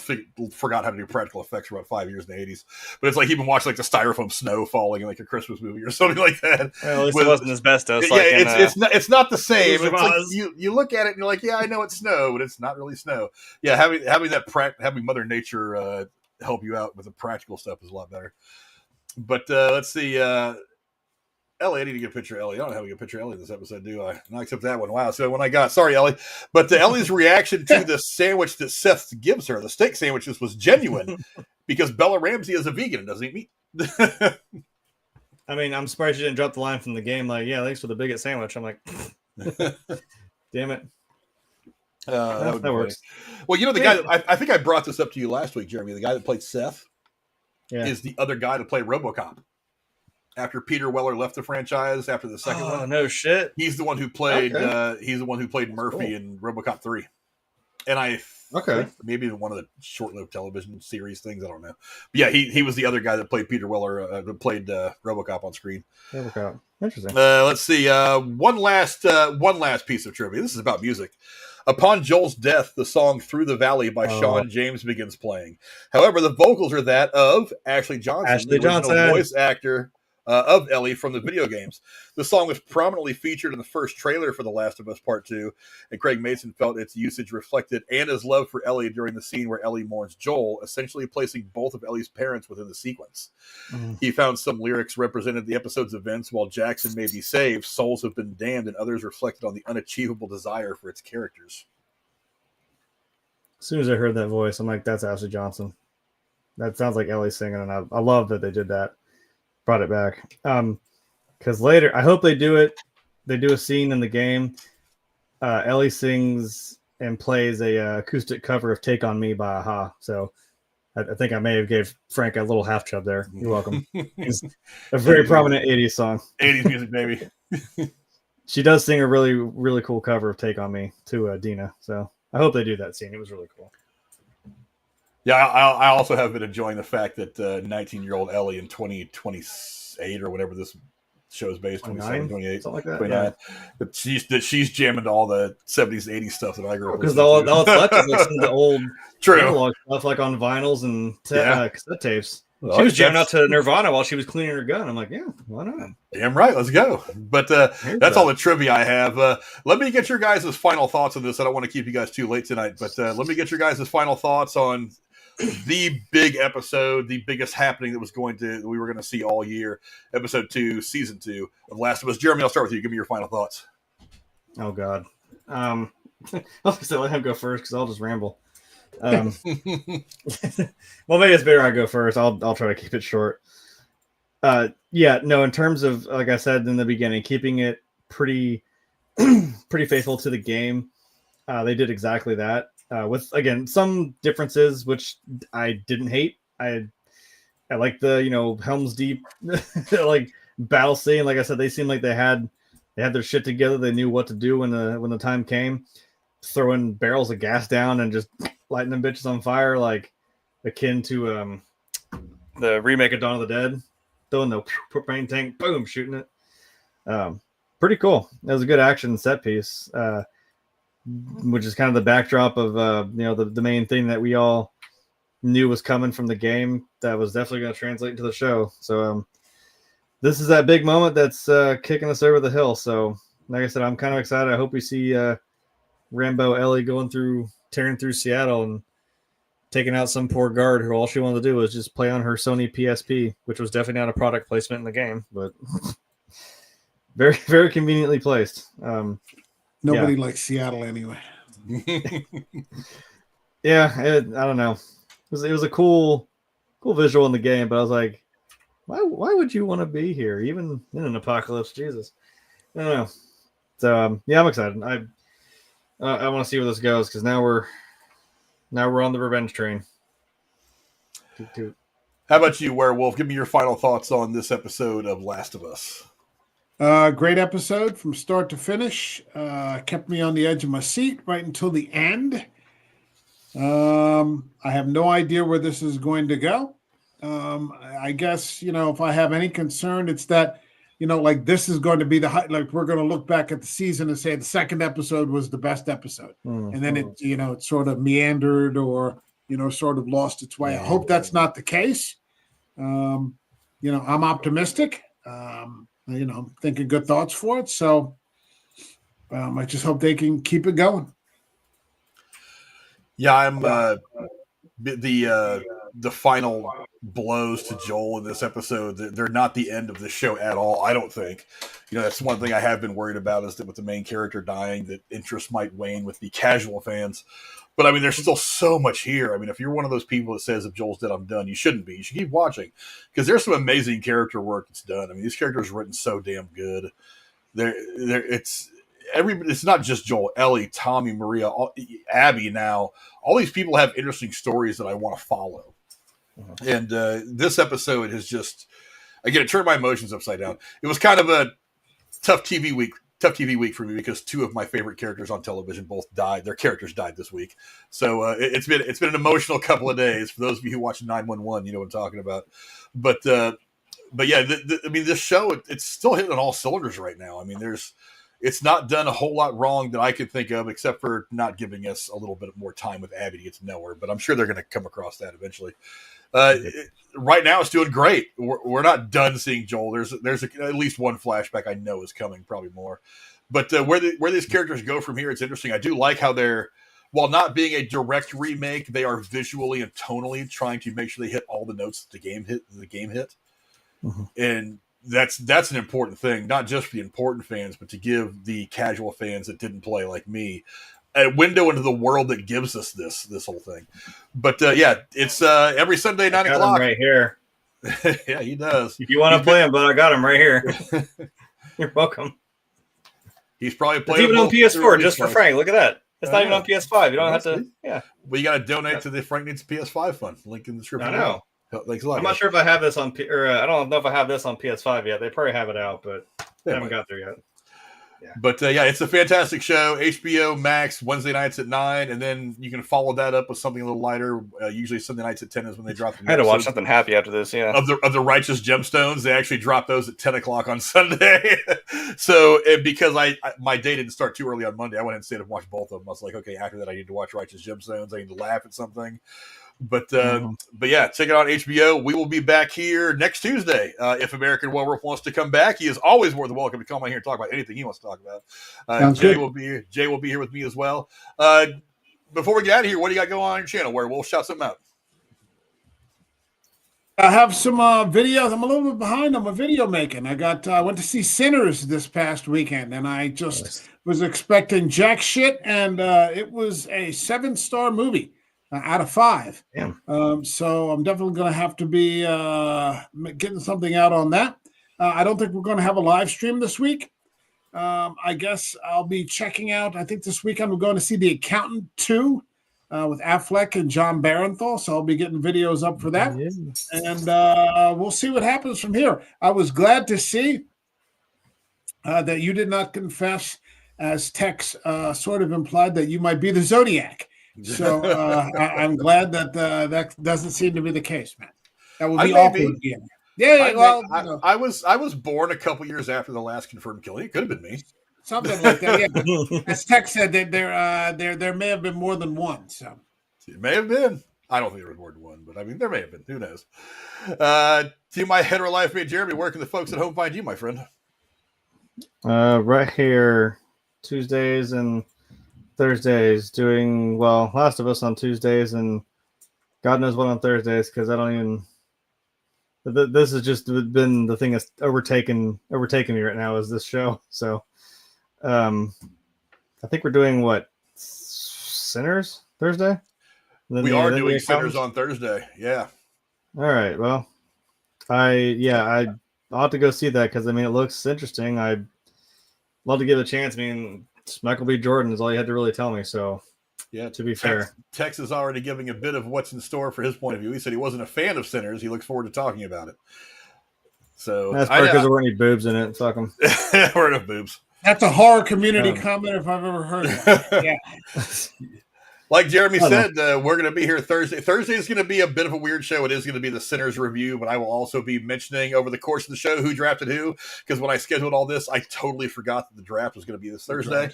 forgot how to do practical effects for about 5 years in the 80s. But it's like even watching like the styrofoam snow falling in like a Christmas movie or something like that. Well, at least it wasn't asbestos. Yeah, it's not the same. It's like you look at it and you're like, yeah, I know it's snow, but it's not really snow. Yeah, having Mother Nature help you out with the practical stuff is a lot better. But let's see. Ellie, I need to get a picture of Ellie. I don't have a good picture of Ellie in this episode, do I? Not except that one. Wow. So when I got, sorry, Ellie. But Ellie's reaction to the sandwich that Seth gives her, the steak sandwiches, was genuine because Bella Ramsey is a vegan and doesn't eat meat. I mean, I'm surprised you didn't drop the line from the game. Like, yeah, thanks for the bigot sandwich. I'm like, damn it. That works. Well, the guy, I think I brought this up to you last week, Jeremy. The guy that played Seth is the other guy to play RoboCop. After Peter Weller left the franchise after the second one. Oh, no shit. He's the one who played Murphy in RoboCop 3. And I think maybe one of the short-lived television series things, I don't know. But yeah, he was the other guy that played Peter Weller, that played RoboCop on screen. RoboCop. Interesting. Let's see. One last piece of trivia. This is about music. Upon Joel's death, the song "Through the Valley" by Sean James begins playing. However, the vocals are that of Ashley Johnson, the original voice actor of Ellie from the video games. The song was prominently featured in the first trailer for The Last of Us Part 2, and Craig Mason felt its usage reflected Anna's love for Ellie during the scene where Ellie mourns Joel, essentially placing both of Ellie's parents within the sequence. He found some lyrics represented the episode's events. While Jackson may be saved, souls have been damned, and others reflected on the unachievable desire for its characters. As soon as I heard that voice, I'm like, that's Ashley Johnson. That sounds like Ellie singing, and I love that they did that. Brought it back. Because later, I hope they do it. They do a scene in the game. Ellie sings and plays a acoustic cover of "Take on Me" by Aha. So I think I may have gave Frank a little half chub there. You're welcome. It's a very prominent 80s song. 80s music, baby. She does sing a really, really cool cover of "Take on Me" to Dina. So I hope they do that scene. It was really cool. Yeah, I also have been enjoying the fact that 19-year-old Ellie in 2028 or whatever this show's based, 27, 28, something like that. 29, that she's jamming to all the 70s, 80s stuff that I grew up with. Because all it's left is like some of the old analog stuff, like on vinyls and cassette tapes. Well, she was jamming out to Nirvana while she was cleaning her gun. I'm like, yeah, why not? Damn right, let's go. But that's all the trivia I have. Let me get your guys' final thoughts on this. I don't want to keep you guys too late tonight, but let me get your guys' final thoughts on the big episode, the biggest happening that we were going to see all year, episode 2, season 2 of Last of Us. Jeremy, I'll start with you. Give me your final thoughts. Oh God. I'll just let him go first because I'll just ramble. Well, maybe it's better I go first. I'll try to keep it short. In terms of, like I said in the beginning, keeping it pretty faithful to the game. They did exactly that. With again some differences which I didn't hate. I like the Helm's Deep like battle scene. Like I said, they seemed like they had their shit together. They knew what to do when the time came. Throwing barrels of gas down and just lighting them bitches on fire, like akin to the remake of Dawn of the Dead. Throwing the propane tank, boom, shooting it. Pretty cool. That was a good action set piece, which is kind of the backdrop of the main thing that we all knew was coming from the game. That was definitely going to translate into the show. So this is that big moment that's kicking us over the hill. So like I said, I'm kind of excited. I hope we see Rambo Ellie tearing through Seattle and taking out some poor guard who all she wanted to do was just play on her Sony PSP, which was definitely not a product placement in the game, but very, very conveniently placed. Nobody likes Seattle anyway. Yeah, I don't know. It was a cool visual in the game, but I was like, why would you want to be here, even in an apocalypse? Jesus, I don't know. So I'm excited. I want to see where this goes because now we're on the revenge train. Toot, toot. How about you, Werewolf? Give me your final thoughts on this episode of Last of Us. Great episode from start to finish. Kept me on the edge of my seat right until the end. I have no idea where this is going to go. I guess, if I have any concern, it's that, like this is going to be like we're going to look back at the season and say the second episode was the best episode. Mm-hmm. And then it sort of meandered or, sort of lost its way. I hope that's not the case. I'm optimistic. I'm thinking good thoughts for it. So I just hope they can keep it going. Yeah, I'm the final blows to Joel in this episode. They're not the end of the show at all. I don't think. That's one thing I have been worried about is that with the main character dying, that interest might wane with the casual fans. But I mean, there's still so much here. I mean, if you're one of those people that says if Joel's dead, I'm done, you shouldn't be. You should keep watching because there's some amazing character work that's done. I mean, these characters are written so damn good. It's not just Joel, Ellie, Tommy, Maria, Abby. Now, all these people have interesting stories that I want to follow. Mm-hmm. And this episode has just, again, it turned my emotions upside down. It was kind of a tough TV week for me because two of my favorite characters on television both died. Their characters died this week. So it's been an emotional couple of days. For those of you who watch 911, you know what I'm talking about. But yeah, I mean, this show, it's still hitting on all cylinders right now. I mean, it's not done a whole lot wrong that I could think of, except for not giving us a little bit more time with Abby to get to know her. But I'm sure they're going to come across that eventually. Right now, it's doing great. We're not done seeing Joel. There's at least one flashback I know is coming, probably more. But where these characters go from here, it's interesting. I do like how they're, while not being a direct remake, they are visually and tonally trying to make sure they hit all the notes that the game hit. Mm-hmm. And that's an important thing, not just for the important fans, but to give the casual fans that didn't play like me a window into the world that gives us this whole thing. But yeah, it's every Sunday 9 o'clock right here. Yeah, he does. If you want to play him, but I got him right here. You're welcome. He's probably playing even on PS4 just for Frank. Look at that. It's not even on PS5. You don't have to. Yeah. Well, you got to donate to the Frank Needs PS5 fund. Link in the description. I know. Thanks a lot. I'm not sure if I have this on, I don't know if I have this on PS5 yet. They probably have it out, but I haven't got there yet. Yeah. But yeah, it's a fantastic show. HBO Max, Wednesday nights at 9, and then you can follow that up with something a little lighter. Usually Sunday nights at 10 is when they drop. I had to watch something happy after this. Yeah, of the Righteous Gemstones, they actually drop those at 10 o'clock on Sunday. So because my day didn't start too early on Monday, I went and stayed and watched both of them. I was like, okay, after that, I need to watch Righteous Gemstones. I need to laugh at something. But yeah, check it out on HBO. We will be back here next Tuesday. If American Werewolf wants to come back, he is always more than welcome to come on here and talk about anything he wants to talk about. Jay will be here with me as well. Before we get out of here, what do you got going on your channel, Werewolf? Shout something out. I have some videos. I'm a little bit behind on my video making. I went to see Sinners this past weekend, and I just was expecting jack shit, and it was a 7-star movie. Out of 5. Yeah. So I'm definitely going to have to be getting something out on that. I don't think we're going to have a live stream this week. I guess I'll be checking out. I think this weekend we're going to see The Accountant 2 with Affleck and John Barenthal. So I'll be getting videos up for that. Yes. And we'll see what happens from here. I was glad to see that you did not confess, as Tex sort of implied, that you might be the Zodiac. So I'm glad that that doesn't seem to be the case, man. That would I be may awkward be. again. Yeah, well, I was born a couple years after the last confirmed killing. It could have been me. something like that. Yeah, as Tex said, that there may have been more than one. So It may have been. I don't think there was more than one, but I mean, there may have been. Who knows? To my hetero life mate, Jeremy, where can the folks at home find you, my friend? Right here, Tuesdays and Thursdays, doing Last of Us on Tuesdays and God knows what on Thursdays because I don't even. This has just been the thing that's overtaken me right now is this show. So, I think we're doing what Sinners Thursday. We are doing Sinners on Thursday. Yeah. All right. Well, I ought to go see that because I mean it looks interesting. I'd love to give it a chance. I mean, it's Michael B. Jordan is all you had to really tell me. So. Yeah, to be fair, Tex is already giving a bit of what's in store for his point of view. He said he wasn't a fan of Sinners. He looks forward to talking about it. So that's because there weren't any boobs in it. Fuck them. There weren't enough boobs. that's a horror community comment if I've ever heard it. Yeah. Like Jeremy said, we're going to be here Thursday. Thursday is going to be a bit of a weird show. It is going to be the Sinners review, but I will also be mentioning over the course of the show who drafted who, because when I scheduled all this, I totally forgot that the draft was going to be this Thursday,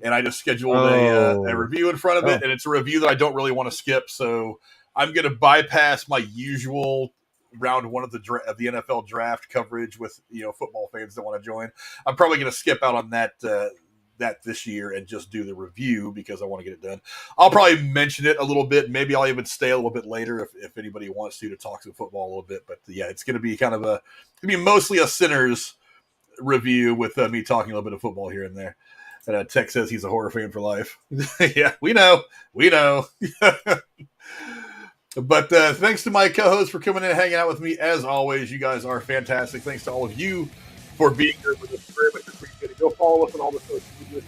and I just scheduled a review in front of it, and it's a review that I don't really want to skip, so I'm going to bypass my usual round one of the NFL draft coverage with football fans that want to join. I'm probably going to skip out on that this year and just do the review because I want to get it done. I'll probably mention it a little bit. Maybe I'll even stay a little bit later if anybody wants to talk some football a little bit. But yeah, it's going to be mostly a Sinners review with me talking a little bit of football here and there. And Tech says he's a horror fan for life. Yeah, we know. But thanks to my co-hosts for coming in and hanging out with me. As always, you guys are fantastic. Thanks to all of you for being here with us. Very much appreciate it. Go follow us on all the social media.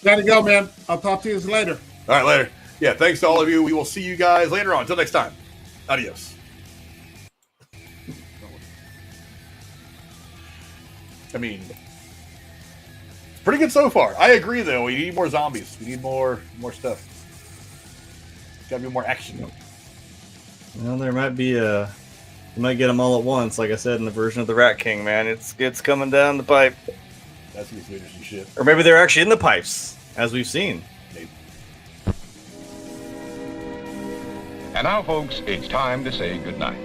Gotta go, man. I'll talk to you later. All right, later. Yeah, thanks to all of you. We will see you guys later on. Until next time. Adios. I mean, it's pretty good so far. I agree, though. We need more zombies. We need more stuff. Gotta be more action. Well, there might be you might get them all at once, like I said in the version of the Rat King, man. It's coming down the pipe. That's some interesting shit. Or maybe they're actually in the pipes, as we've seen. Maybe. And now, folks, it's time to say goodnight.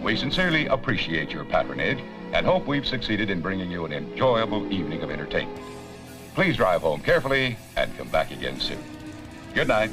We sincerely appreciate your patronage and hope we've succeeded in bringing you an enjoyable evening of entertainment. Please drive home carefully and come back again soon. Good night.